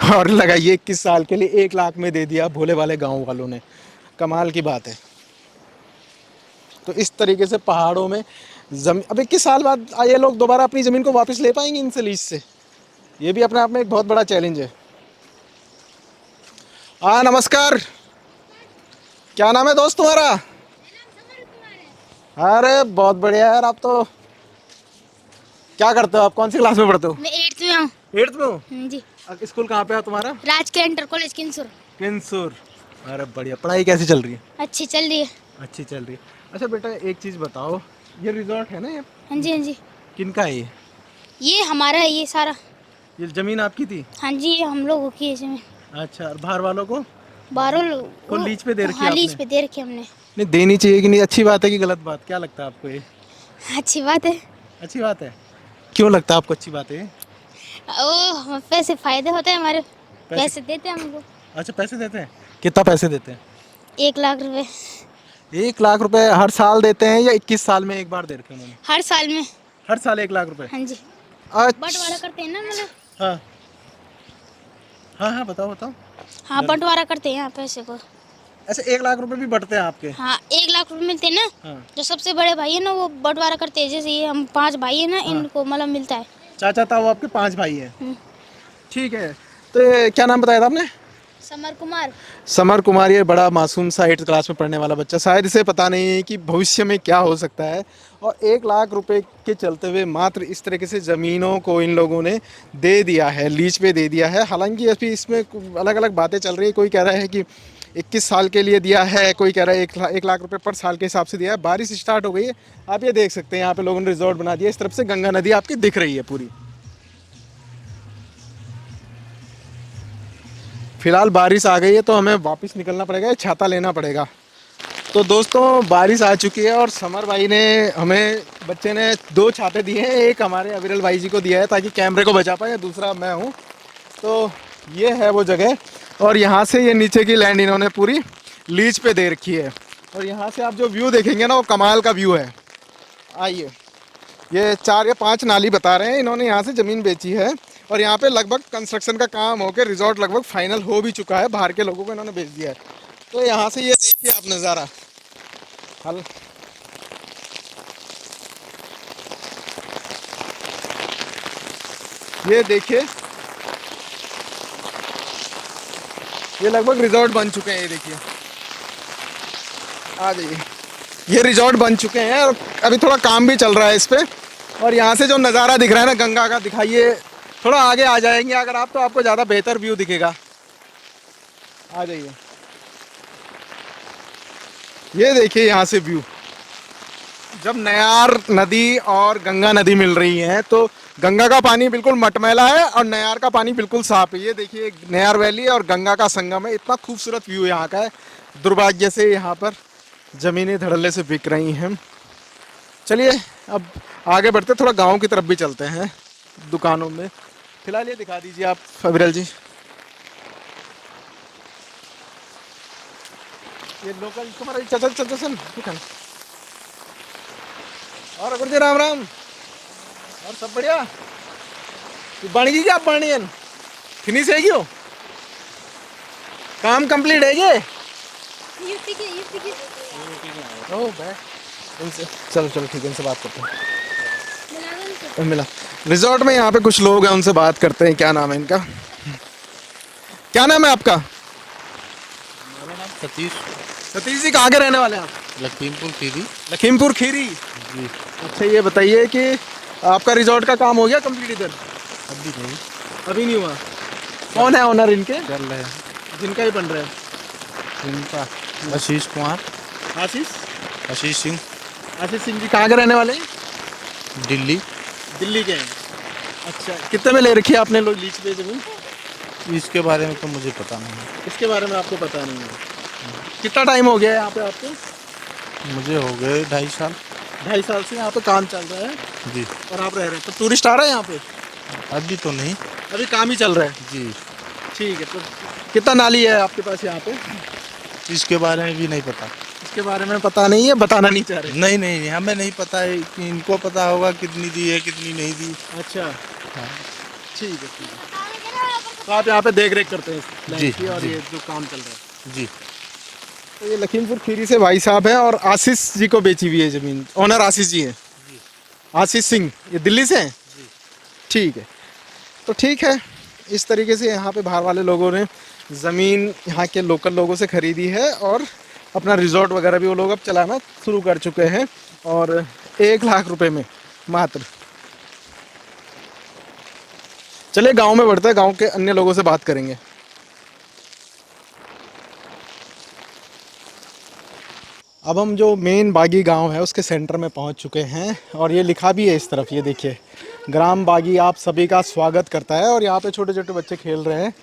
और लगाइए 21 साल के लिए 1 लाख में दे दिया भोले वाले गांव वालों ने। कमाल की बात है। तो इस तरीके से पहाड़ों में जमीन, अब 21 साल बाद ये लोग दोबारा अपनी ज़मीन को वापस ले पाएंगे इनसे लीज से? ये भी अपने आप में एक बहुत बड़ा चैलेंज है। हाँ नमस्कार, क्या नाम है दोस्त तुम्हारा? अरे बहुत बढ़िया यार, आप तो क्या करते हो? आप कौन सी क्लास में पढ़ते हो? मैं 8th में हूँ। 8th में हो? जी। स्कूल कहाँ पे है तुम्हारा? राजकीय इंटर कॉलेज किंसुर। किंसुर। अरे बढ़िया, पढ़ाई कैसी चल रही है? अच्छी चल रही है। अच्छी चल रही है। अच्छा बेटा, एक चीज़ बताओ, ये रिजॉर्ट है ना ये? हाँ जी, हाँ जी। किनका है ये? ये हमारा है, ये सारा। ये ज़मीन आपकी थी? हाँ जी, ये हम लोगों की है ज़मीन। अच्छा, और बाहर वालों को? बाहरों को लीज पे दे रखी है हाँ, लीज आपने? पे दे रखी हमने। नहीं, देनी चाहिए कि नहीं? अच्छी बात है कि गलत बात, क्या लगता है आपको ये? अच्छी बात है। अच्छी बात है। क्यों लगता है आपको अच्छी बात है? ओ, पैसे फायदे होते हैं हमारे, पैसे देते हैं हम लोग। अच्छा, पैसे देते हैं? कितना पैसे देते हैं? 1 लाख रुपए। 1 लाख रुपए हर साल देते हैं या 21 साल में एक बार दे रखे उन्होंने? हर साल में। हर साल 1 लाख रुपए? हाँ जी। अच्छा। बंटवारा करते हैं ना मतलब। हाँ हाँ हाँ, बताओ बताओ। हाँ, बंटवारा करते हैं यहाँ पैसे को। अच्छा, 1 लाख रुपए भी बढ़ते हैं आपके? हाँ, 1 लाख रुपए मिलते हैं ना। हाँ। जो सबसे बड़े भाई है ना वो बंटवारा करते हैं, जैसे ये हम 5 भाई है ना, इनको मतलब मिलता है। चाचा ताऊ आपके 5 भाई हैं? ठीक है। तो ये क्या नाम बताया था आपने? समर कुमार। समर कुमार, ये बड़ा मासूम सा 8th क्लास में पढ़ने वाला बच्चा, शायद इसे पता नहीं है कि भविष्य में क्या हो सकता है। और 1 लाख रुपए के चलते हुए मात्र इस तरीके से ज़मीनों को इन लोगों ने दे दिया है, लीज पे दे दिया है। हालांकि अभी इसमें अलग अलग बातें चल रही है। कोई कह रहा है कि 21 साल के लिए दिया है, कोई कह रहा है 1 लाख रुपए पर साल के हिसाब से दिया है। बारिश स्टार्ट हो गई है, आप ये देख सकते हैं यहाँ पे लोगों ने रिजॉर्ट बना दिया। इस तरफ से गंगा नदी आपकी दिख रही है पूरी। फिलहाल बारिश आ गई है तो हमें वापस निकलना पड़ेगा, छाता लेना पड़ेगा। तो दोस्तों बारिश आ चुकी है और समर भाई ने हमें, बच्चे ने 2 छाते दिए हैं। एक हमारे अविरल भाई जी को दिया है ताकि कैमरे को बचा पाए, दूसरा मैं हूँ। तो ये है वो जगह और यहाँ से ये नीचे की लैंड इन्होंने पूरी लीज पे दे रखी है। और यहाँ से आप जो व्यू देखेंगे ना वो कमाल का व्यू है। आइए, ये 4 या 5 नाली बता रहे हैं इन्होंने यहाँ से ज़मीन बेची है और यहाँ पे लगभग कंस्ट्रक्शन का काम होकर रिजॉर्ट लगभग फाइनल हो भी चुका है। बाहर के लोगों को इन्होंने बेच दिया है। तो यहाँ से ये देखिए आप नज़ारा। हल ये देखिए, ये लगभग रिजॉर्ट बन चुके हैं। ये देखिए, आ जाइए, ये रिजॉर्ट बन चुके हैं और अभी थोड़ा काम भी चल रहा है इस पे। और यहाँ से जो नज़ारा दिख रहा है ना गंगा का, दिखाइए, थोड़ा आगे आ जाएंगे अगर आप तो आपको ज़्यादा बेहतर व्यू दिखेगा। आ जाइए, ये देखिए यहाँ से व्यू। जब नयार नदी और गंगा नदी मिल रही हैं तो गंगा का पानी बिल्कुल मटमैला है और नयार का पानी बिल्कुल साफ है। ये देखिए नयार वैली और गंगा का संगम है। इतना खूबसूरत व्यू यहाँ का है। दुर्भाग्य से यहाँ पर ज़मीनें धड़ल्ले से बिक रही हैं। चलिए अब आगे बढ़ते, थोड़ा गांव की तरफ भी चलते हैं दुकानों में। फिलहाल ये दिखा दीजिए आप अविरल जी, ये लोकल तुम्हारा चल चल चल दुकान। और अगर जी राम राम, और सब बढ़िया। तू बन गई क्या? आप बनी फिनिश है क्यों? काम कंप्लीट है ये? ओ भाई, इनसे चलो चलो ठीक है, इनसे बात करते हैं। मिला रिजॉर्ट में यहाँ पे कुछ लोग हैं, उनसे बात करते हैं। क्या नाम है इनका? क्या नाम है आपका? सतीश। सतीश जी कहाँ के रहने वाले हैं आप? लखीमपुर खीरी। लखीमपुर खीरी जी। अच्छा, ये बताइए कि आपका रिजॉर्ट का काम हो गया कंप्लीट इधर? अभी नहीं। अभी नहीं हुआ। कौन है ओनर इनके? चल रहे हैं। जिनका ही बन रहा है? इनका आशीष कुमार। आशीष? आशीष सिंह। आशीष सिंह जी कहाँ के रहने वाले हैं? दिल्ली। दिल्ली के हैं। अच्छा, कितने में ले रखी है आपने लोग लीज पे जमीन? इसके बारे में तो मुझे पता नहीं। इसके बारे में आपको पता नहीं है? कितना टाइम हो गया है यहाँ पे आपको? मुझे हो गए 2.5 साल। 2.5 साल से यहाँ पे काम चल रहा है जी। और आप रह रहे हैं? तो टूरिस्ट आ रहे हैं यहाँ पे? अभी तो नहीं। अभी काम ही चल रहा है जी। ठीक है। तो कितना नाली है आपके पास यहाँ पे? इसके बारे में भी नहीं पता। इसके बारे में पता नहीं है, बताना नहीं चाह रहे? नहीं नहीं, हमें नहीं पता है कि इनको पता होगा कितनी दी है कितनी नहीं दी। अच्छा हाँ, ठीक है ठीक है। तो आप यहाँ पे देख रेख करते हैं जी, की और जी। ये जो काम चल रहा है? जी। तो ये लखीमपुर खीरी से भाई साहब हैं और आशीष जी को बेची हुई है ज़मीन। ओनर आशीष जी हैं? आशीष सिंह। ये दिल्ली से हैं? ठीक है। तो ठीक है, इस तरीके से यहाँ पे बाहर वाले लोगों ने ज़मीन यहाँ के लोकल लोगों से ख़रीदी है और अपना रिजॉर्ट वगैरह भी वो लोग अब चलाना शुरू कर चुके हैं और 1 लाख रुपए में मात्र। चलिए गांव में बढ़ते हैं, गांव के अन्य लोगों से बात करेंगे। अब हम जो मेन बागी गांव है उसके सेंटर में पहुंच चुके हैं और ये लिखा भी है इस तरफ, ये देखिए, ग्राम बागी आप सभी का स्वागत करता है। और यहाँ पे छोटे छोटे बच्चे खेल रहे हैं।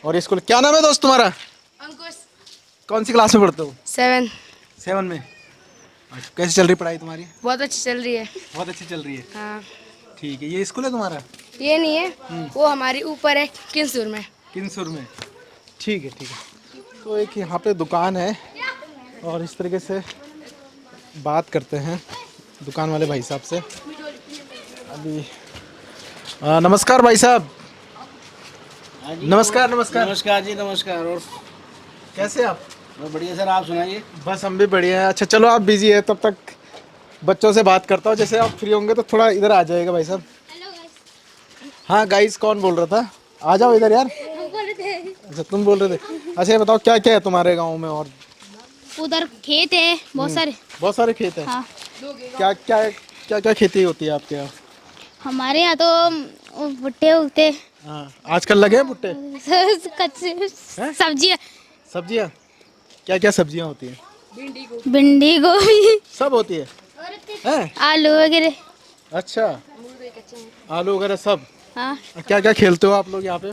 और स्कूल, क्या नाम है दोस्त तुम्हारा? अंकुश। कौन सी क्लास में पढ़ते हो? 7 में। कैसी चल रही पढ़ाई तुम्हारी? बहुत अच्छी चल रही है। बहुत अच्छी चल रही है। हाँ। ठीक है। ये स्कूल है तुम्हारा? ये नहीं है, वो हमारी ऊपर है किंसूर में। किंसूर में। ठीक है ठीक है। तो एक यहाँ पे दुकान है और इस तरीके से बात करते हैं दुकान वाले भाई साहब से अभी। नमस्कार भाई साहब। नमस्कार नमस्कार। नमस्कार जी, नमस्कार। और कैसे आप? बढ़िया सर, आप सुनाइए। बस हम भी बढ़िया हैं। अच्छा चलो, आप बिजी है तब तक बच्चों से बात करता हूँ। जैसे आप फ्री होंगे तो थोड़ा इधर आ जाएगा भाई साहब। हाँ गाइस, कौन बोल रहा था? आ जाओ इधर यार। अच्छा तुम बोल रहे थे। अच्छा ये बताओ क्या क्या है तुम्हारे गाँव में? और उधर खेत है बहुत सारे। बहुत सारे खेत हैं? हाँ। क्या क्या क्या क्या खेती होती है आपके यहाँ? हमारे यहाँ तो भुट्टे उगते। हाँ, आजकल लगे हैं भुट्टे? कच्चे सब्जियाँ। सब्जियाँ क्या क्या सब्जियाँ होती हैं? भिंडी गोभी सब होती है? हैं? आलू वगैरह। अच्छा, आलू वगैरह सब। हाँ। क्या क्या खेलते हो आप लोग यहाँ पे?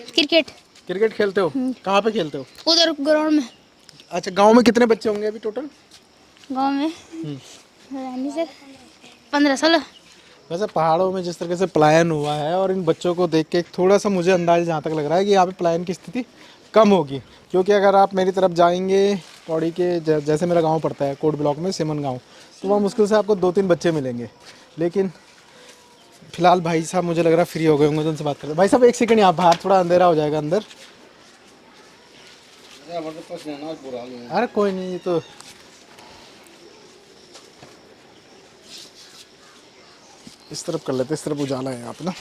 क्रिकेट। क्रिकेट खेलते हो? कहाँ पे खेलते हो? उधर ग्राउंड में। अच्छा, गांव में कितने बच्चे होंगे अभी टोटल? गांव में रानी सर 15-16। वैसे पहाड़ों में जिस तरीके से पलायन हुआ है और इन बच्चों को देख के एक थोड़ा सा मुझे अंदाज़ा जहाँ तक लग रहा है कि यहाँ पे पलायन की स्थिति कम होगी, क्योंकि अगर आप मेरी तरफ जाएंगे पौड़ी के जैसे मेरा गांव पड़ता है कोट ब्लॉक में सिमन गांव, तो वहाँ मुश्किल से आपको 2-3 बच्चे मिलेंगे। लेकिन फिलहाल भाई साहब मुझे लग रहा है फ्री हो गए होंगे, तो उनसे बात करें। भाई साहब एक सेकंड, यहाँ बाहर थोड़ा अंधेरा हो जाएगा अंदर। अरे कोई नहीं, ये तो इस तरफ कर लेते, इस तरफ उजाला है यहाँ पे ना।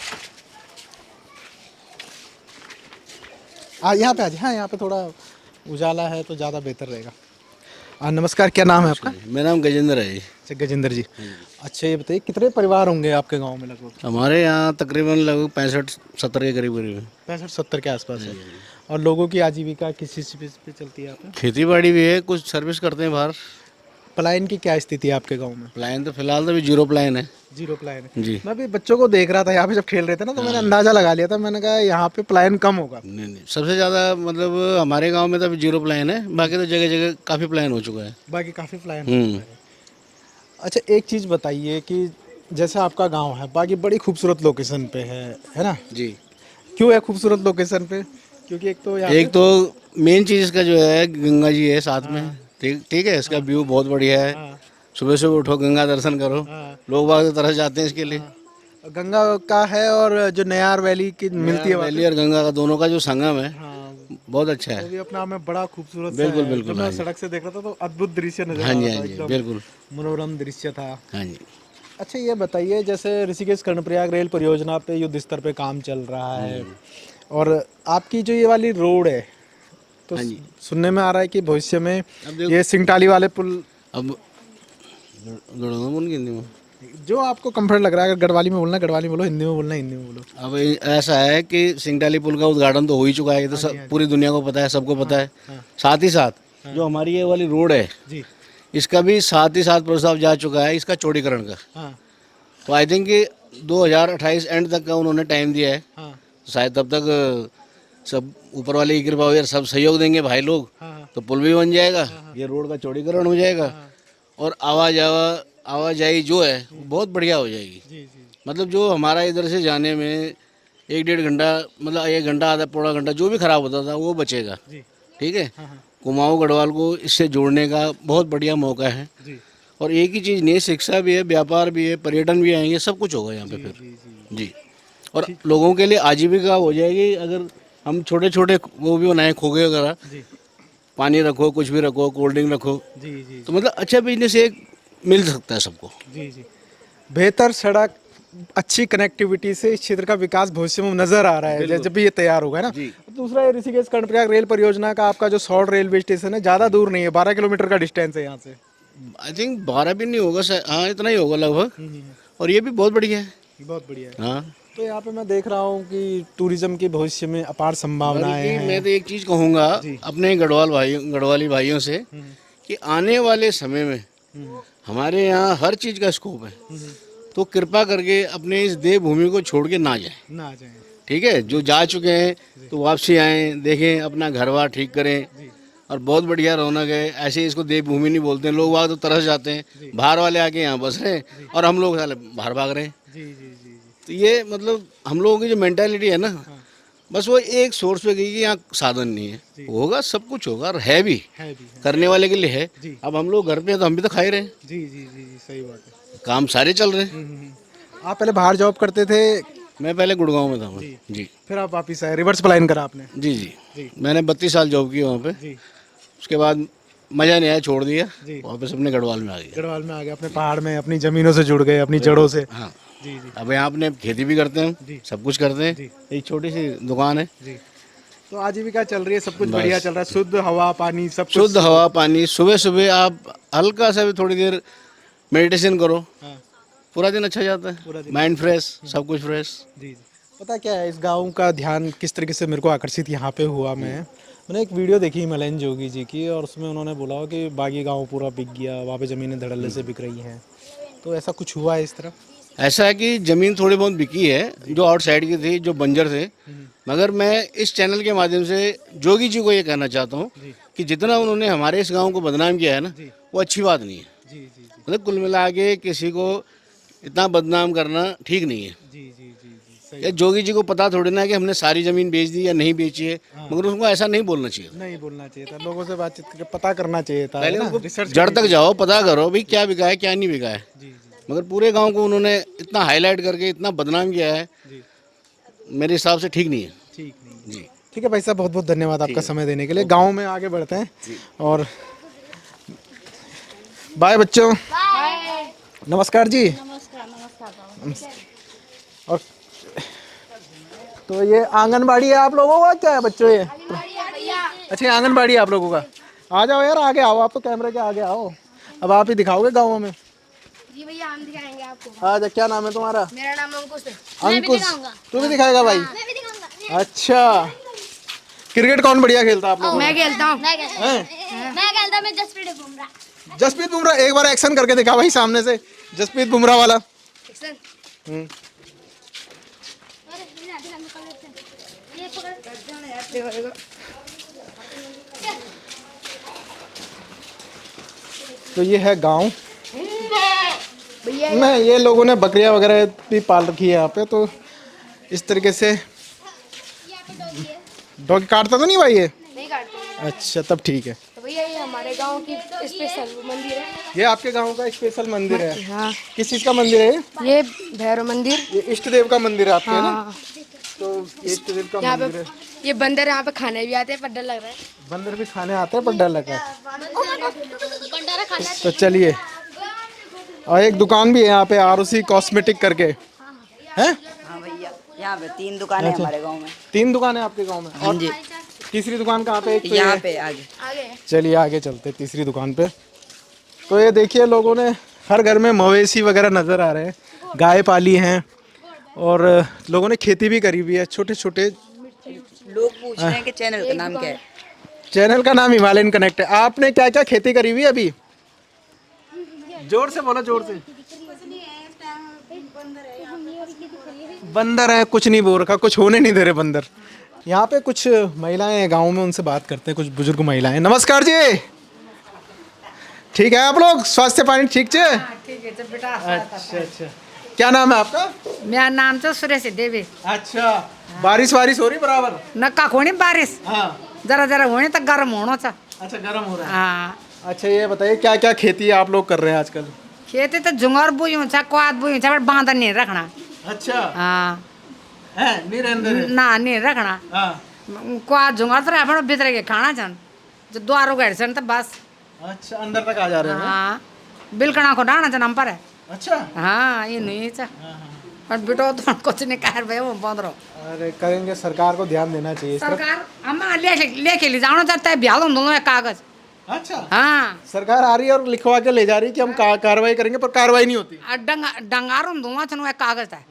यहाँ पे आज, हाँ यहाँ पे थोड़ा उजाला है तो ज़्यादा बेहतर रहेगा। नमस्कार, क्या नाम है आपका? मेरा नाम गजेंद्र है जी। अच्छा गजेंद्र जी। अच्छा ये बताइए कितने परिवार होंगे आपके गांव में लगभग? हमारे यहाँ तकरीबन लगभग 65-70 के करीब करीब 65-70 के आसपास है। और लोगों की आजीविका किस चीज़ पे चलती है यहाँ पे? खेती बाड़ी भी है, कुछ सर्विस करते हैं बाहर। पलायन की क्या स्थिति है आपके गांव में? प्लान तो फिलहाल तो अभी 0 प्लान है। 0 पलायन है जी। मैं अभी बच्चों को देख रहा था यहाँ पे जब खेल रहे थे ना, तो मैंने अंदाजा लगा लिया था, मैंने कहा यहाँ पे पलायन कम होगा। नहीं, सबसे ज़्यादा मतलब हमारे गांव में तो अभी 0 प्लान है, बाकी तो जगह जगह काफ़ी प्लान हो चुका है। बाकी काफ़ी पलायन हो चुका है। अच्छा एक चीज़ बताइए कि जैसे आपका गांव है, बाकी बड़ी खूबसूरत लोकेशन पे है ना जी। क्यों है खूबसूरत लोकेशन पे? क्योंकि एक तो मेन चीज़ इसका जो है गंगा जी है साथ में। ठीक है, इसका व्यू बहुत बढ़िया है। सुबह सुबह उठो, गंगा दर्शन करो, लोग बाग तरस जाते हैं इसके लिए। गंगा का है और जो नयार वैली की मिलती है वैली और गंगा का दोनों का जो संगम है बहुत अच्छा वो है। भी अपने आप में बड़ा खूबसूरत बिल्कुल, है। बिल्कुल, जब मैं हाँ जी। सड़क से देख रहा था तो अद्भुत दृश्य नजर हाँ आ जी, रहा था, हाँ जी, एकदम बिल्कुल। मनोरम दृश्य था। हाँ जी। अच्छा ये बताइए जैसे ऋषिकेश कर्णप्रयाग रेल परियोजना पे युद्ध स्तर पे काम चल रहा है और आपकी जो ये वाली रोड है, तो हाँ जी। सुनने में आ रहा है कि भविष्य में अब देखो- ये सिंगटाली वाले पुल, अब जो आपको कंफर्ट लग रहा है, अगर गढ़वाली में बोलना गढ़वाली में बोलो, हिंदी में बोलना हिंदी में बोलो। अब ऐसा है कि सिंगटाली पुल का उद्घाटन तो हो ही चुका है, ये तो सब पूरी दुनिया को पता है, सबको पता है। साथ ही साथ जो हमारी ये वाली रोड है जी। इसका भी साथ ही साथ प्रस्ताव जा चुका है, इसका चौड़ीकरण का। हाँ तो आई थिंक कि 2028 एंड तक का उन्होंने टाइम दिया है। हाँ शायद तब तक सब ऊपर वाले की कृपा हो यार, सब सहयोग देंगे भाई लोग, हाँ तो पुल भी बन जाएगा, ये रोड का चौड़ीकरण हो जाएगा और आवाजाही जो है वो बहुत बढ़िया हो जाएगी। जी जी मतलब जो हमारा इधर से जाने में 1-1.5 घंटा, मतलब 1 घंटा आधा पौना घंटा जो भी खराब होता था वो बचेगा। जी। ठीक है, कुमाऊं गढ़वाल को इससे जोड़ने का बहुत बढ़िया मौका है। जी और एक ही चीज़ नहीं, शिक्षा भी है, व्यापार भी है, पर्यटन भी आएंगे, सब कुछ होगा यहाँ पे फिर। जी। और लोगों के लिए आजीविका हो जाएगी। अगर हम छोटे छोटे वो भी बनाए, खोगे वगैरह, जी पानी रखो, कुछ भी रखो, कोल्ड ड्रिंक रखो, जी जी तो मतलब अच्छा बिजनेस एक मिल सकता है सबको। जी जी बेहतर सड़क, अच्छी कनेक्टिविटी से इस क्षेत्र का विकास भविष्य में नजर आ रहा है जब भी ये तैयार होगा, है ना। जी। दूसरा ये ऋषिकेश कर्णप्रयाग रेल परियोजना का आपका जो शॉर्ट रेलवे स्टेशन है, ज़्यादा दूर नहीं है, 12 किलोमीटर का डिस्टेंस है यहाँ से। आई थिंक 12 भी नहीं होगा, हाँ इतना ही होगा लगभग। और ये भी बहुत बढ़िया है। बहुत बढ़िया है। हाँ, तो यहाँ पे मैं देख रहा हूँ कि टूरिज्म की भविष्य में अपार संभावनाएं बल्कि हैं। मैं तो एक चीज़ कहूँगा अपने गढ़वाली भाइयों से कि आने वाले समय में हमारे यहाँ हर चीज़ का स्कोप है, तो कृपा करके अपने इस देवभूमि को छोड़ के ना जाएं। ना आ जाए। ठीक है, जो जा चुके हैं तो वापसी आएँ, देखें, अपना घर बार ठीक करें। और बहुत बढ़िया रौनक है। ऐसे ही इसको देवभूमि नहीं बोलते हैं, लोग वहाँ तो तरस जाते हैं, बाहर वाले आके यहाँ बस रहे हैं और हम लोग साले बाहर भाग रहे हैं। जी जी जी तो ये मतलब हम लोगों की जो मेंटालिटी है ना, बस वो एक सोर्स पे गई कि यहाँ साधन नहीं है। होगा, सब कुछ होगा और है भी, करने वाले के लिए है। अब हम लोग घर पे हैं तो हम भी तो खा ही रहे हैं। जी जी जी जी सही बात है। काम सारे चल रहे हैं। आप पहले बाहर जॉब करते थे? मैं पहले गुड़गांव में था। मैं जी। फिर आप वापिस आए, रिवर्स पलायन करा आपने? जी जी, मैंने 32 साल जॉब की वहाँ पे। उसके बाद मज़ा नहीं आया, छोड़ दिया, वापस अपने गढ़वाल में आ गया। गढ़वाल में आ गए, अपने पहाड़ में अपनी ज़मीनों से जुड़ गए, अपनी जड़ों से। हाँ जी जी। अब यहाँ अपने खेती भी करते हैं, सब कुछ करते हैं। एक छोटी सी दुकान है। जी। तो आजीविका चल रही है, सब कुछ बढ़िया चल रहा है, शुद्ध हवा पानी सब कुछ। शुद्ध हवा पानी, सुबह सुबह आप हल्का सा भी थोड़ी देर मेडिटेशन करो, पूरा दिन अच्छा जाता है, माइंड फ्रेश, सब कुछ फ्रेश। जी जी। पता क्या है, इस गांव का ध्यान किस तरीके से मेरे को आकर्षित यहाँ पे हुआ, मैंने एक वीडियो देखी हिमालयन जोगी जी की, और उसमें उन्होंने बोला कि बागी गांव पूरा बिक गया, वहाँ पे ज़मीनें धड़ल्ले से बिक रही हैं। तो ऐसा कुछ हुआ है इस तरह? ऐसा है कि ज़मीन थोड़ी बहुत बिकी है जो आउटसाइड की थी, जो बंजर थे। मगर मैं इस चैनल के माध्यम से जोगी जी को ये कहना चाहता हूँ कि जितना उन्होंने हमारे इस गांव को बदनाम किया है ना, वो अच्छी बात नहीं है। मतलब कुल मिला के किसी को इतना बदनाम करना ठीक नहीं है। ये जोगी जी को पता थोड़ी ना कि हमने सारी ज़मीन बेच दी या नहीं बेची है, मगर उनको ऐसा नहीं बोलना चाहिए। नहीं बोलना चाहिए था, लोगों से बातचीत करके पता करना चाहिए था। पहले है ना? उनको रिसर्च जड़ तक जाओ, पता करो भाई क्या बिका है क्या नहीं बिका है। मगर पूरे गांव को उन्होंने इतना हाईलाइट करके इतना बदनाम किया है, मेरे हिसाब से ठीक नहीं है। ठीक नहीं। जी ठीक है भाई साहब, बहुत बहुत धन्यवाद आपका समय देने के लिए। गांव में आगे बढ़ते हैं और बाय बच्चों, नमस्कार जी। और तो ये आंगनबाड़ी है आप लोगों का, क्या है बच्चों ये? अच्छा, ये आंगनबाड़ी है आप लोगों का। आ जाओ यार, आगे आओ, आप तो कैमरे के आगे आओ। अब आप ही दिखाओगे गाँव में। जी भैया, हम दिखाएंगे आपको। आ जा, क्या नाम है तुम्हारा? मेरा नाम अंकुश है। अंकुश, तू भी दिखाएगा भाई? मैं भी दिखाऊंगा। अच्छा, क्रिकेट कौन बढ़िया खेलता है आप लोगों में? मैं खेलता हूँ। मैं जसप्रीत बुमराह। जसप्रीत बुमराह, एक बार एक्शन करके दिखा भाई सामने से, जसप्रीत बुमराह वाला। तो ये है गांव में, ये लोगों ने बकरियां वगैरह भी पाल रखी है यहाँ पे। तो इस तरीके से डॉग काटता तो नहीं भाई ये? नहीं काटते। अच्छा, तब ठीक है। तो भैया ये हमारे गांव की स्पेशल मंदिर है। ये आपके गांव का स्पेशल मंदिर है? हाँ। किस चीज का मंदिर है ये भैरव मंदिर। ये इष्ट देव का मंदिर है आपके, है ना? हाँ। तो इष्ट देव का यहाँ मंदिर है। पे ये बंदर यहाँ पे खाने भी आते हैं, पर डर लग रहा है। बंदर भी खाने आते हैं पर डर लगा है। बंदर खाना। तो चलिए, और एक दुकान भी है यहाँ पे, आरुषि कॉस्मेटिक करके है। हाँ भैया, यहाँ पे 3 दुकानें हैं हमारे गांव में। 3 दुकानें आपके गांव में? हाँ जी। तीसरी दुकान कहाँ पे? एक तो यहाँ ये। पे आगे। चलिए आगे चलते हैं तीसरी दुकान पे। तो ये देखिए, लोगों ने हर घर में मवेशी वगैरह नज़र आ रहे हैं, गाय पाली हैं और लोगों ने खेती भी करी हुई है। छोटे छोटे लोग पूछ रहे हैं कि चैनल का नाम क्या है। चैनल का नाम हिमालयन कनेक्ट है। आपने क्या क्या खेती करी हुई है अभी? जोर से बोलो, जोर से। बंदर है, कुछ नहीं बोल रखा, कुछ होने नहीं दे रहे बंदर। यहाँ पे कुछ महिलाएं हैं गांव में, उनसे बात करते हैं। कुछ बुजुर्ग महिलाएं। नमस्कार जी, ठीक है आप लोग? स्वास्थ्य पानी ठीक है? अच्छा अच्छा, क्या नाम है आपका? मेरा नाम तो सुरेश देवी। अच्छा, बारिश वारिश हो रही बराबर? नक्का होनी बारिश, हाँ। जरा जरा होने तक गर्म होना चा। अच्छा, गर्म हो रहा है। हाँ। अच्छा, ये बताइए क्या क्या खेती आप लोग कर रहे हैं आजकल? खेती तो जुंगर बुई ऊंचा, क्वाद बुई ऊंचा, बट बांधन नहीं रखना। अच्छा हाँ, है, नहीं रहने दे रहे? ना नहीं रखना। हाँ। क्वाद जुंगर तो अपन भीतर के खाना चन, जो द्वारों गए सन तो बस। अच्छा, अंदर तक आ जा रहे हैं? हाँ, बिलकना को डाना चन हम पर है। अच्छा। हाँ, ये नहीं चा। और बेटो तो कुछ नहीं कर भाई, वो बंद रहो। अरे करेंगे, सरकार को ध्यान देना चाहिए इस तरफ। सरकार हम लेके ले जाना चाहता है, ब्याह दोनों कागज। अच्छा, हाँ, सरकार आ रही है और लिखवा के ले जा रही है कि हम कार्रवाई करेंगे, पर कार्रवाई नहीं होती। डंगारों दोनों चनो एक कागज है।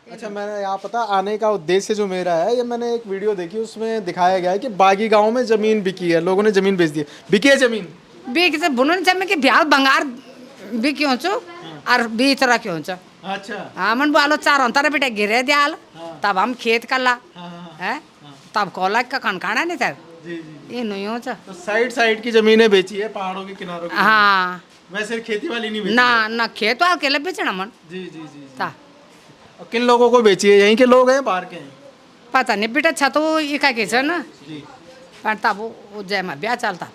अच्छा, मैंने यहाँ पता आने का उद्देश्य जो मेरा है, ये मैंने एक वीडियो देखी, उसमें दिखाया गया है कि बागी गांव में जमीन बिकी है, लोगों ने जमीन बेच दी है। बिकी है जमीन? बीक से बुनन चमे के ब्याह बंगार भी क्यों छो और बीच रहा क्यों छो। अच्छा। हाँ, मन बोलो 4 अंतर बेटे गिरे दियाल, तब हम खेत कर ला है, तब कोला का कनकाना नहीं था। जी जी। ये नहीं हो चा। तो साइड की जमीनें बेची है, पहाड़ों के किनारों की। हाँ, वैसे खेती वाली नहीं बेची? ना ना खेत वाल के लिए बेचना मन। जी जी जी, जी। ता और किन लोगों को बेची है? यहीं के लोग हैं, बाहर के हैं? पता नहीं बेटा, छतो इका के छ ना, जी। पर तब वो जय में ब्याह चलता।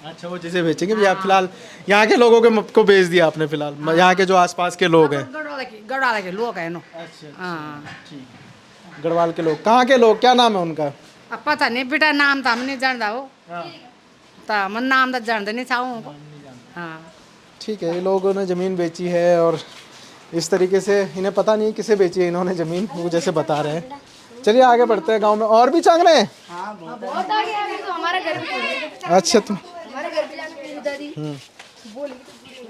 अच्छा, वो जिसे बेचेंगे भैया। फिलहाल यहाँ के लोगों को बेच दिया आपने फिलहाल, यहाँ के जो आसपास के लोग हैं? गढ़वाला के लोग है नो। अच्छा, हाँ, गढ़वाल के लोग। कहाँ के लोग, क्या नाम है उनका? अब पता नहीं बेटा, नाम तो हम नहीं जानता हो, तो मन नाम तो जानते नहीं चाहूँ। हाँ, ठीक है, ये लोगों ने ज़मीन बेची है और इस तरीके से इन्हें पता नहीं किसे बेची है इन्होंने ज़मीन, वो जैसे बता रहे हैं। चलिए आगे बढ़ते हैं। गांव में और भी चांगले हैं? बहुत आगे आगे तो हमारा घर भी। अच्छा, तुम हमारे घर भी जाके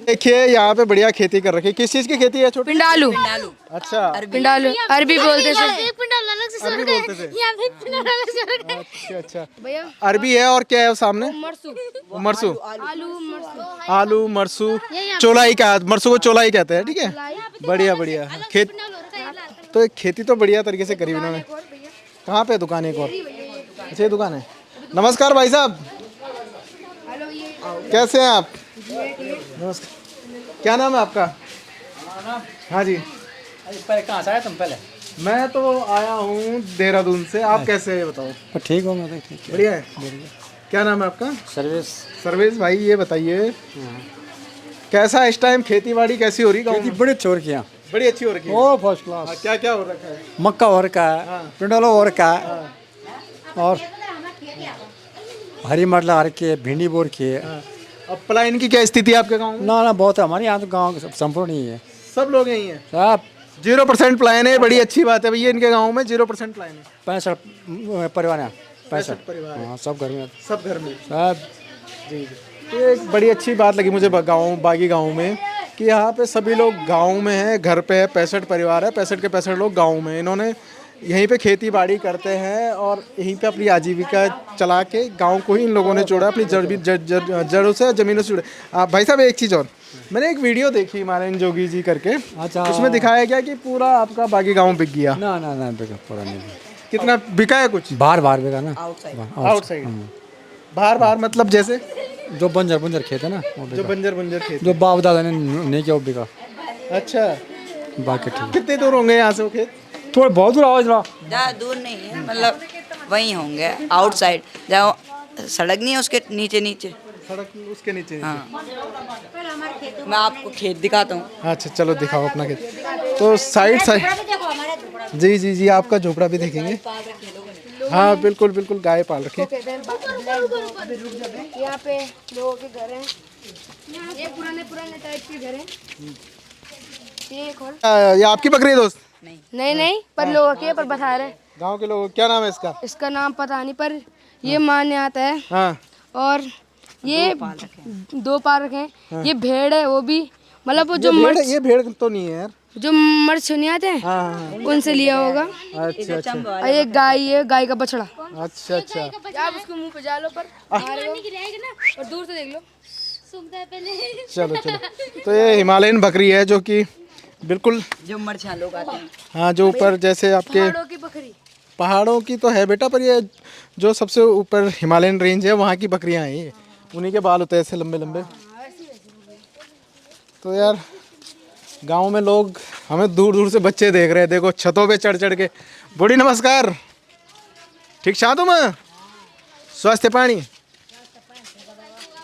देखिए, यहाँ पे बढ़िया खेती कर रखी है। किस चीज़ की खेती है? छोटी? पिंडालू। अच्छा, पिंडालू अरबी बोलते हैं। पिंडालू अलग अरबी बोलते थे। यहाँ पे इतना बड़ा स्वर्ग है। अच्छा अच्छा, भैया अरबी है और क्या है वो सामने? मरसू मरसू, आलू मरसू आलू मरसू, चोलाई का, मरसू को चोलाई कहते हैं, ठीक है। बढ़िया बढ़िया। खेत तो एक खेती तो बढ़िया तरीके से करी इन्होंने। कहाँ पे दुकान है एक और? अच्छा ये दुकान है। नमस्कार भाई साहब, कैसे हैं आप? नमस्कार, क्या नाम है आपका? हाँ जी। कहाँ से आए तुम पहले? मैं तो आया हूँ देहरादून से। आप कैसे हैं ये बताओ? ठीक हो, मैं तो ठीक। बढ़िया है। क्या नाम है आपका? सर्विस। सर्वेश भाई, ये बताइए कैसा इस टाइम खेती बाड़ी कैसी हो रही गाँव में? बड़ी अच्छी हो रखी है, बड़ी अच्छी हो रखी है। ओ फर्स्ट क्लास। क्या क्या हो रखा है? मक्का हो रखा है, पिंडोलो हो रखा है, और हरी मटर लगा रखी है, भिंडी बो रखी है। अब पलायन की क्या स्थिति है आपके गाँव में? ना बहुत है हमारे यहाँ तो, गाँव संपूर्ण ही है, सब लोग यही हैं। सब 0% पलायन है, बड़ी अच्छी बात है भैया। इनके गांव में 0% पलायन है। 65 परिवार है, 65 परिवार है। हाँ सब घर में, सब घर में। सब। जी जी, तो एक बड़ी अच्छी बात लगी मुझे गाँव, बागी गाँव में, कि यहाँ पे सभी लोग गाँव में हैं, घर पे है, 65 परिवार है, 65 के 65 लोग गाँव में। इन्होंने यहीं पे खेती बाड़ी करते हैं और यहीं पे अपनी आजीविका चला के गांव को ही इन लोगों ने जोड़ा, अपनी जड़ों से, ज़मीनों से जुड़े। आप भाई साहब एक चीज़ और, मैंने एक वीडियो देखी हिमालयन जोगी जी करके। अच्छा, उसमें दिखाया गया कि पूरा आपका बागी गांव बिक गया। ना ना ना बिका, पूरा नहीं बिका। कितना बिका है? कुछ बाहर बाहर बिका ना, आउटसाइड। बाहर बाहर मतलब जैसे जो बंजर खेत है ना, वो जो बिका। बंजर खेत, जो बाप दादा ने नहीं किया वो बिका। अच्छा, बाकी ठीक। कितने दूर होंगे यहाँ से वो खेत? थोड़ा बहुत दूर आओ जरा। ज़्यादा दूर नहीं है, मतलब वहीं होंगे आउटसाइड, जहाँ सड़क नहीं है उसके नीचे नीचे। सड़क उसके नीचे। हाँ, मैं आपको खेत दिखाता हूँ। अच्छा चलो दिखाओ अपना खेत। तो साइड साइड, जी जी जी, आपका झोपड़ा भी देखेंगे। हाँ बिल्कुल बिल्कुल, गाय पाल रखे। यहाँ पे लोगों के घर हैं, ये पुराने पुराने टाइप के घर हैं। ये आपकी बकरी है दोस्त? नहीं पर लोगों के, पर बता रहे हैं गांव के लोग। क्या नाम है इसका? इसका नाम पता नहीं, पर ये मान्य आता है। हाँ, और ये 2 पाल रखे हैं। ये भेड़ है, वो भी मतलब वो जो ये भेड़ तो नहीं है यार, जो मर्द सुनिए आते हैं, हाँ, उनसे लिया होगा। अच्छा अच्छा और ये गाय है, गाय का बछड़ा। अच्छा अच्छा। आप उसको मुंह पे जा लो, पर और दूर से देख लो। चलो चलो, तो ये हिमालयन बकरी है जो कि बिल्कुल, जो मरछा लोग आते हैं। हाँ, जो ऊपर जैसे आपके पहाड़ों की बकरी, पहाड़ों की तो है बेटा, पर ये जो सबसे ऊपर हिमालयन रेंज है वहाँ की बकरियाँ हैं ये, उन्हीं के बाल होते हैं ऐसे लंबे लंबे। तो यार गांव में लोग हमें दूर दूर से बच्चे देख रहे हैं, देखो छतों पे चढ़ चढ़ के। बूढ़ी नमस्कार, ठीक छा तुम? स्वास्थ्य पानी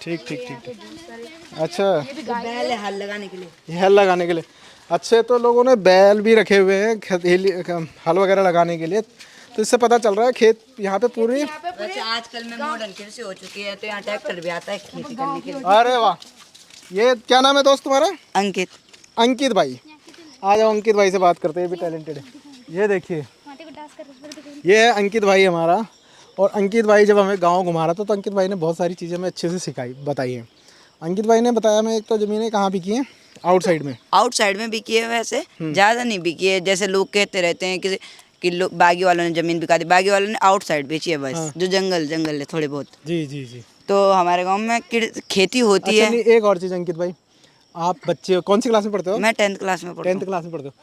ठीक ठीक ठीक ठीक। अच्छा, बैल है हल लगाने के लिए। ये हल लगाने के लिए। अच्छे, तो लोगों ने बैल भी रखे हुए हैं हल वगैरह लगाने के लिए। तो इससे पता चल रहा है खेत यहाँ पे पूरी। वैसे आजकल में मॉडर्न कृषि हो चुकी है, तो यहाँ ट्रैक्टर भी आता है खेती करने के लिए। अरे वाह, ये क्या नाम है दोस्त तुम्हारा? अंकित। अंकित भाई, आ जाओ अंकित भाई से बात करते हैं, ये भी टैलेंटेड है। ये देखिए, ये है अंकित भाई हमारा। और अंकित भाई जब हमें गांव घुमा रहा था, तो अंकित भाई ने बहुत सारी चीज़ें हमें अच्छे से सिखाई, बताई हैं। अंकित भाई ने बताया हमें, एक तो ज़मीनें कहाँ बिकी हैं? आउटसाइड में। आउटसाइड में बिकी है, वैसे ज़्यादा नहीं बिकी है। जैसे लोग कहते रहते हैं कि लोग बागी वालों ने ज़मीन बिका दी, बागी वालों ने आउटसाइड बेची है बस। जो जंगल है थोड़े बहुत। जी जी जी। तो हमारे गांव में खेती होती अच्छा, है। नहीं, एक और चीज़ अंकित भाई, आप बच्चे कौन सी क्लास में पढ़ते हो? मैं 10th क्लास में पढ़ता हूँ। 10th क्लास में पढ़ते हो।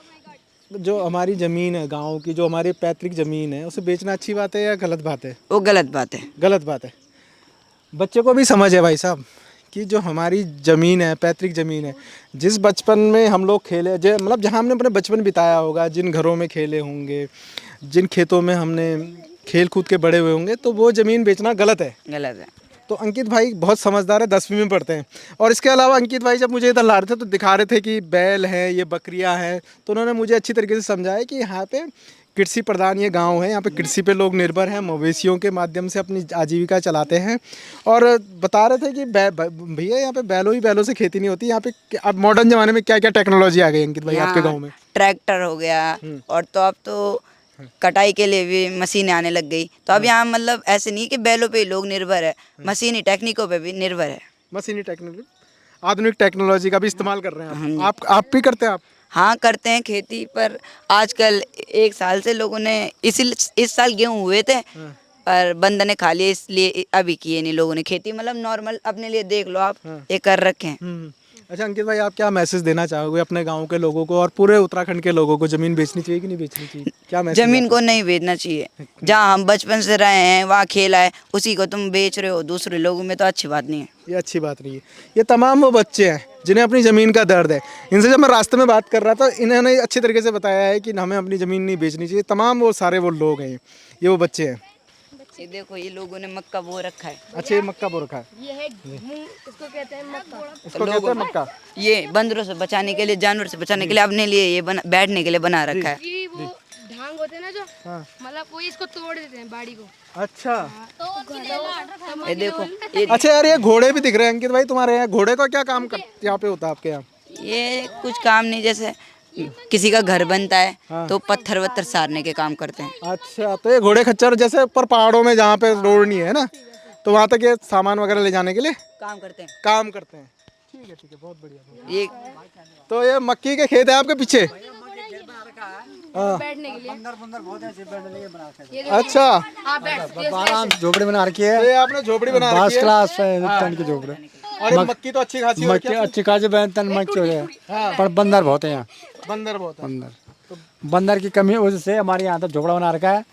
जो हमारी ज़मीन है गांव की, जो हमारी पैतृक ज़मीन है, उसे बेचना अच्छी बात है या गलत बात है? वो गलत बात है। गलत बात है। बच्चे को भी समझ है भाई साहब कि जो हमारी ज़मीन है, पैतृक ज़मीन है, जिस बचपन में हम लोग खेले, मतलब जहाँ हमने अपने बचपन बिताया होगा, जिन घरों में खेले होंगे, जिन खेतों में हमने खेल कूद के बड़े हुए होंगे, तो वो ज़मीन बेचना गलत है। गलत है। तो अंकित भाई बहुत समझदार है, 10वीं में पढ़ते हैं। और इसके अलावा अंकित भाई जब मुझे इधर ला रहे थे, तो दिखा रहे थे कि बैल हैं, ये बकरियां हैं। तो उन्होंने मुझे अच्छी तरीके से समझाया कि यहाँ पे कृषि प्रधान ये गांव है, यहाँ पे कृषि पे लोग निर्भर हैं, मवेशियों के माध्यम से अपनी आजीविका चलाते हैं। और बता रहे थे कि भैया यहाँ पे बैलों से खेती नहीं होती, यहाँ पे अब मॉडर्न ज़माने में क्या क्या टेक्नोलॉजी आ गई अंकित भाई आपके गाँव में? ट्रैक्टर हो गया, और तो अब तो कटाई के लिए भी मशीनें आने लग गई। तो अब यहाँ मतलब ऐसे नहीं कि बैलों पे ही लोग निर्भर है, मशीनी टेक्निकों पे भी निर्भर है। मशीनी टेक्नोलॉजी, आधुनिक टेक्नोलॉजी का भी इस्तेमाल कर रहे हैं आप भी करते हैं आप? हाँ करते हैं खेती, पर आजकल 1 साल से लोगों ने इस साल गेहूं हुए थे पर बंदर ने खा लिए, इसलिए अभी किए नहीं लोगों ने खेती। मतलब नॉर्मल अपने लिए देख लो आप, ये कर रखे हैं। अच्छा अंकित भाई, आप क्या मैसेज देना चाहोगे अपने गांव के लोगों को और पूरे उत्तराखंड के लोगों को? ज़मीन बेचनी चाहिए कि नहीं बेचनी चाहिए? क्या मैसेज? जमीन को नहीं बेचना चाहिए। जहाँ हम बचपन से रहे हैं, वहाँ खेला है, उसी को तुम बेच रहे हो दूसरे लोगों में, तो अच्छी बात नहीं है। ये अच्छी बात नहीं है। ये तमाम वो बच्चे हैं जिन्हें अपनी ज़मीन का दर्द है। इनसे जब मैं रास्ते में बात कर रहा था, इन्होंने अच्छे तरीके से बताया है कि हमें अपनी ज़मीन नहीं बेचनी चाहिए। तमाम वो सारे वो लोग हैं, ये वो बच्चे हैं। ये देखो, ये लोगों ने मक्का बो रखा है। अच्छा, ये मक्का बो रखा है। ये है इसको कहते हैं मक्का। इसको कहते हैं मक्का। ये बंदरों से बचाने के लिए, जानवर से बचाने के लिए, अपने लिए ये बैठने के लिए बना रखा है। ये वो ढांग होते हैं ना जो, मतलब वो इसको तोड़ देते हैं बाड़ी को। अच्छा, ये देखो, ये अच्छा यार, ये घोड़े भी दिख रहे हैं अंकित भाई तुम्हारे यहाँ। घोड़े का क्या काम यहाँ पे होता है आपके यहाँ? ये कुछ काम नहीं, जैसे किसी का घर बनता है तो पत्थर वत्थर सारने के काम करते हैं। अच्छा, तो ये घोड़े खच्चर जैसे ऊपर पहाड़ों में जहाँ पे रोड नहीं है ना, तो वहाँ तक ये सामान वगैरह ले जाने के लिए काम करते हैं। ठीक है, बहुत बढ़िया। ये तो ये मक्की के खेत है आपके पीछे? बैठने के लिए। अच्छा, आराम झोपड़ी बना रखी है। तो ये आपने झोपड़ी बना रखी है? क्लास तन की झोपड़ी। और ये मक्की तो अच्छी खासी मक्की अच्छी खासी तन मक्की हो जाए, पर बंदर बहुत है यहाँ। बंदर बहुत है। बंदर की कमी वजह से हमारे यहाँ तो झोपड़ा बना रखा है।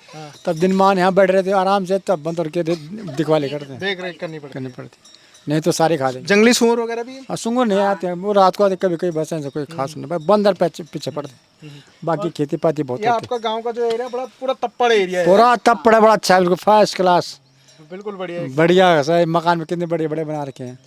तब दिन मान यहाँ बैठ रहे थे आराम से, तब बंदर के दिखवाली करते हैं, देख रेख करनी पड़ती। नहीं तो सारे खा देंगे। जंगली सूअर वगैरह भी है? सूंगर नहीं आते हैं, वो रात को आते, कभी कभी बस ऐसे कोई खास नहीं, बंदर पीछे पड़ते। बाकी खेती पाती बहुत ये आपका गांव का जो एरिया बड़ा पूरा तप्पड़ एरिया है। पूरा तप्पड़ बड़ा अच्छा है, बिल्कुल फर्स्ट क्लास, बिल्कुल बढ़िया बढ़िया है। सही मकान में कितने बड़े बड़े बना रखे हैं।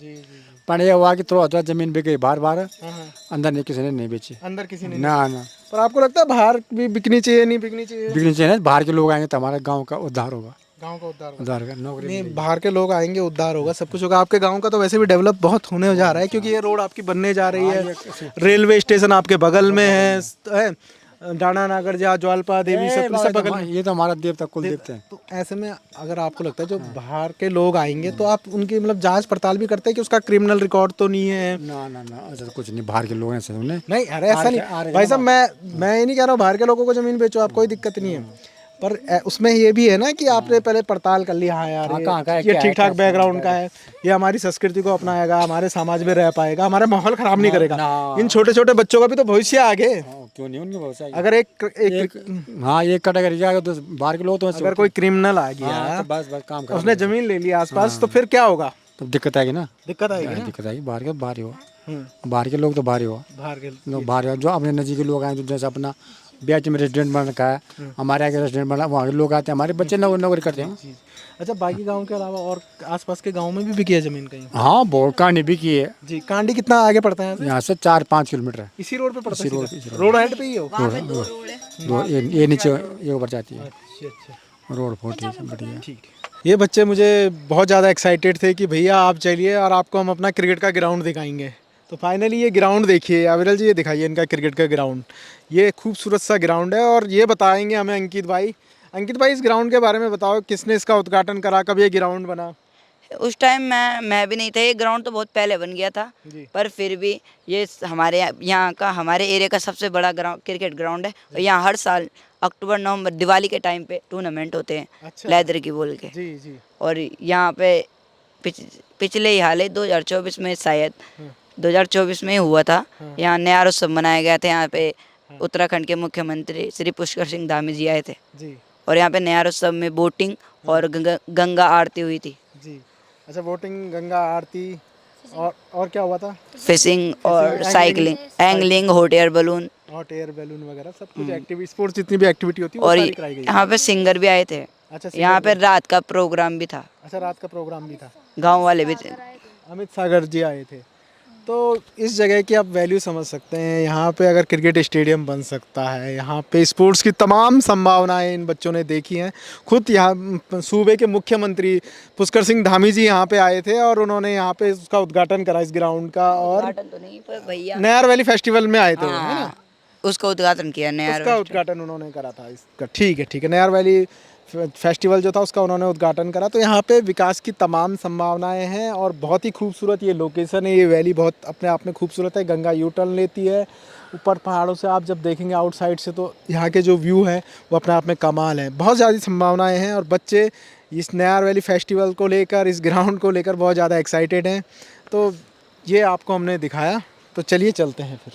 पर ये हुआ कि थोड़ा जमीन बिक गई बार अंदर नहीं, किसी ने नहीं बेची अंदर, किसी ने ना। पर आपको लगता है बाहर भी बिकनी चाहिए? नहीं बिकनी चाहिए ना, बाहर के लोग आएंगे तो हमारे गाँव का उद्धार होगा। गांव का उद्धार का नौकरी नहीं, बाहर के लोग आएंगे, उद्धार होगा, सब कुछ होगा। आपके गांव का तो वैसे भी डेवलप बहुत होने जा रहा है, क्योंकि ये रोड आपकी बनने जा रही है। रेलवे स्टेशन आपके बगल में है, डाना नागर जा ज्वालपा देवी सब बगल में। ये तो हमारा देवता कुल देवता है। तो ऐसे में अगर आपको लगता है जो बाहर के लोग आएंगे तो आप उनकी मतलब जांच पड़ताल भी करते हैं कि उसका क्रिमिनल रिकॉर्ड तो नहीं है? ना ऐसा तो कुछ नहीं, बाहर के लोग ऐसे नहीं, अरे ऐसा नहीं भाई साहब, मैं ये नहीं कह रहा हूँ बाहर के लोगों को जमीन बेचो आप, कोई दिक्कत नहीं है। पर उसमें ये भी है ना कि आपने पहले पड़ताल कर लिया, हाँ यार ये ठीक ठाक बैकग्राउंड का है, ये हमारी संस्कृति को अपनाएगा, हमारे समाज में रह पाएगा, हमारा माहौल खराब नहीं करेगा। इन छोटे छोटे बच्चों का भी तो भविष्य आगे, क्यों नहीं उनके बहुत सारे। अगर एक कैटेगरी का तो बाहर के लोग तो अगर कोई क्रिमिनल आ गया, बस काम कर, उसने जमीन ले ली आसपास, तो फिर क्या होगा? तो दिक्कत आएगी ना, दिक्कत आएगी। बाहर के बाहर ही हो, बाहर के लोग तो बाहर ही हो, बाहर जो अपने नज़दीक के लोग आए, तो जैसे अपना बीएच में रेस्टोरेंट बन रखा है, हमारे आगे रेस्टोरेंट बना, वहाँ के लोग आते हैं, हमारे बच्चे नौकरी करते हैं। अच्छा, बाकी गांव के अलावा और आसपास के गांव में भी बिकी है जमीन कहीं? हाँ, बहुत कांडी बिकी है जी। कांडी कितना आगे पड़ता है यहाँ से? 4-5 किलोमीटर है। इसी रोड पे पड़ता है? रोड हेड पे ही हो? ये नीचे ये ऊपर जाती है। अच्छा, रोड बहुत बढ़िया। ठीक। ये बच्चे मुझे बहुत ज़्यादा एक्साइटेड थे कि भैया आप चलिए और आपको हम अपना क्रिकेट का ग्राउंड दिखाएंगे। तो फाइनली ये ग्राउंड देखिए, अविरल जी ये दिखाइए इनका क्रिकेट का ग्राउंड। ये खूबसूरत सा ग्राउंड है और ये बताएंगे हमें अंकित भाई। अंकित भाई, इस ग्राउंड के बारे में बताओ, किसने इसका उद्घाटन करा, कब ये ग्राउंड बना? उस टाइम मैं भी नहीं था, ये ग्राउंड तो बहुत पहले बन गया था, पर फिर भी ये हमारे यहाँ का, हमारे एरिया का सबसे बड़ा क्रिकेट ग्राउंड है। और यहाँ हर साल अक्टूबर नवंबर दिवाली के टाइम पे टूर्नामेंट होते हैं। अच्छा। लेदर की बोल के। जी। और यहाँ पे पिछले ही हाल 2024 में, शायद 2024 में ही हुआ था, यहाँ नया उत्सव मनाया गया था। यहाँ पे उत्तराखंड के मुख्यमंत्री श्री पुष्कर सिंह धामी जी आए थे जी। और यहाँ पे नया उत्सव में बोटिंग और गंगा आरती हुई थी जी। अच्छा, बोटिंग, गंगा आरती और क्या हुआ था? फिशिंग और cycling, angling, hot air balloon वगैरह सब कुछ एक्टिविटी, स्पोर्ट्स जितनी भी एक्टिविटी होती है और यहाँ पे सिंगर भी आए थे। अच्छा, यहाँ पे रात का प्रोग्राम भी था। अच्छा, रात का प्रोग्राम भी था, गाँव वाले भी थे, अमित सागर जी आए थे। तो इस जगह की आप वैल्यू समझ सकते हैं। यहाँ पे अगर क्रिकेट स्टेडियम बन सकता है, यहाँ पे स्पोर्ट्स की तमाम संभावनाएं इन बच्चों ने देखी हैं। खुद यहाँ सूबे के मुख्यमंत्री पुष्कर सिंह धामी जी यहाँ पे आए थे और उन्होंने यहाँ पे उसका उद्घाटन करा, इस ग्राउंड का। और तो नहीं, पर भैया नयार वैली फेस्टिवल में आए थे, है ना? उसका उद्घाटन किया, उसका उद्घाटन उन्होंने करा था इसका। ठीक है, नयार वैली फेस्टिवल जो था उसका उन्होंने उद्घाटन करा। तो यहाँ पे विकास की तमाम संभावनाएं हैं और बहुत ही खूबसूरत ये लोकेशन है। ये वैली बहुत अपने आप में खूबसूरत है। गंगा यू टर्न लेती है ऊपर पहाड़ों से। आप जब देखेंगे आउटसाइड से तो यहाँ के जो व्यू है वो अपने आप में कमाल है। बहुत ज़्यादा संभावनाएँ हैं और बच्चे इस नयार वैली फेस्टिवल को लेकर, इस ग्राउंड को लेकर बहुत ज़्यादा एक्साइटेड हैं। तो ये आपको हमने दिखाया, तो चलिए चलते हैं फिर।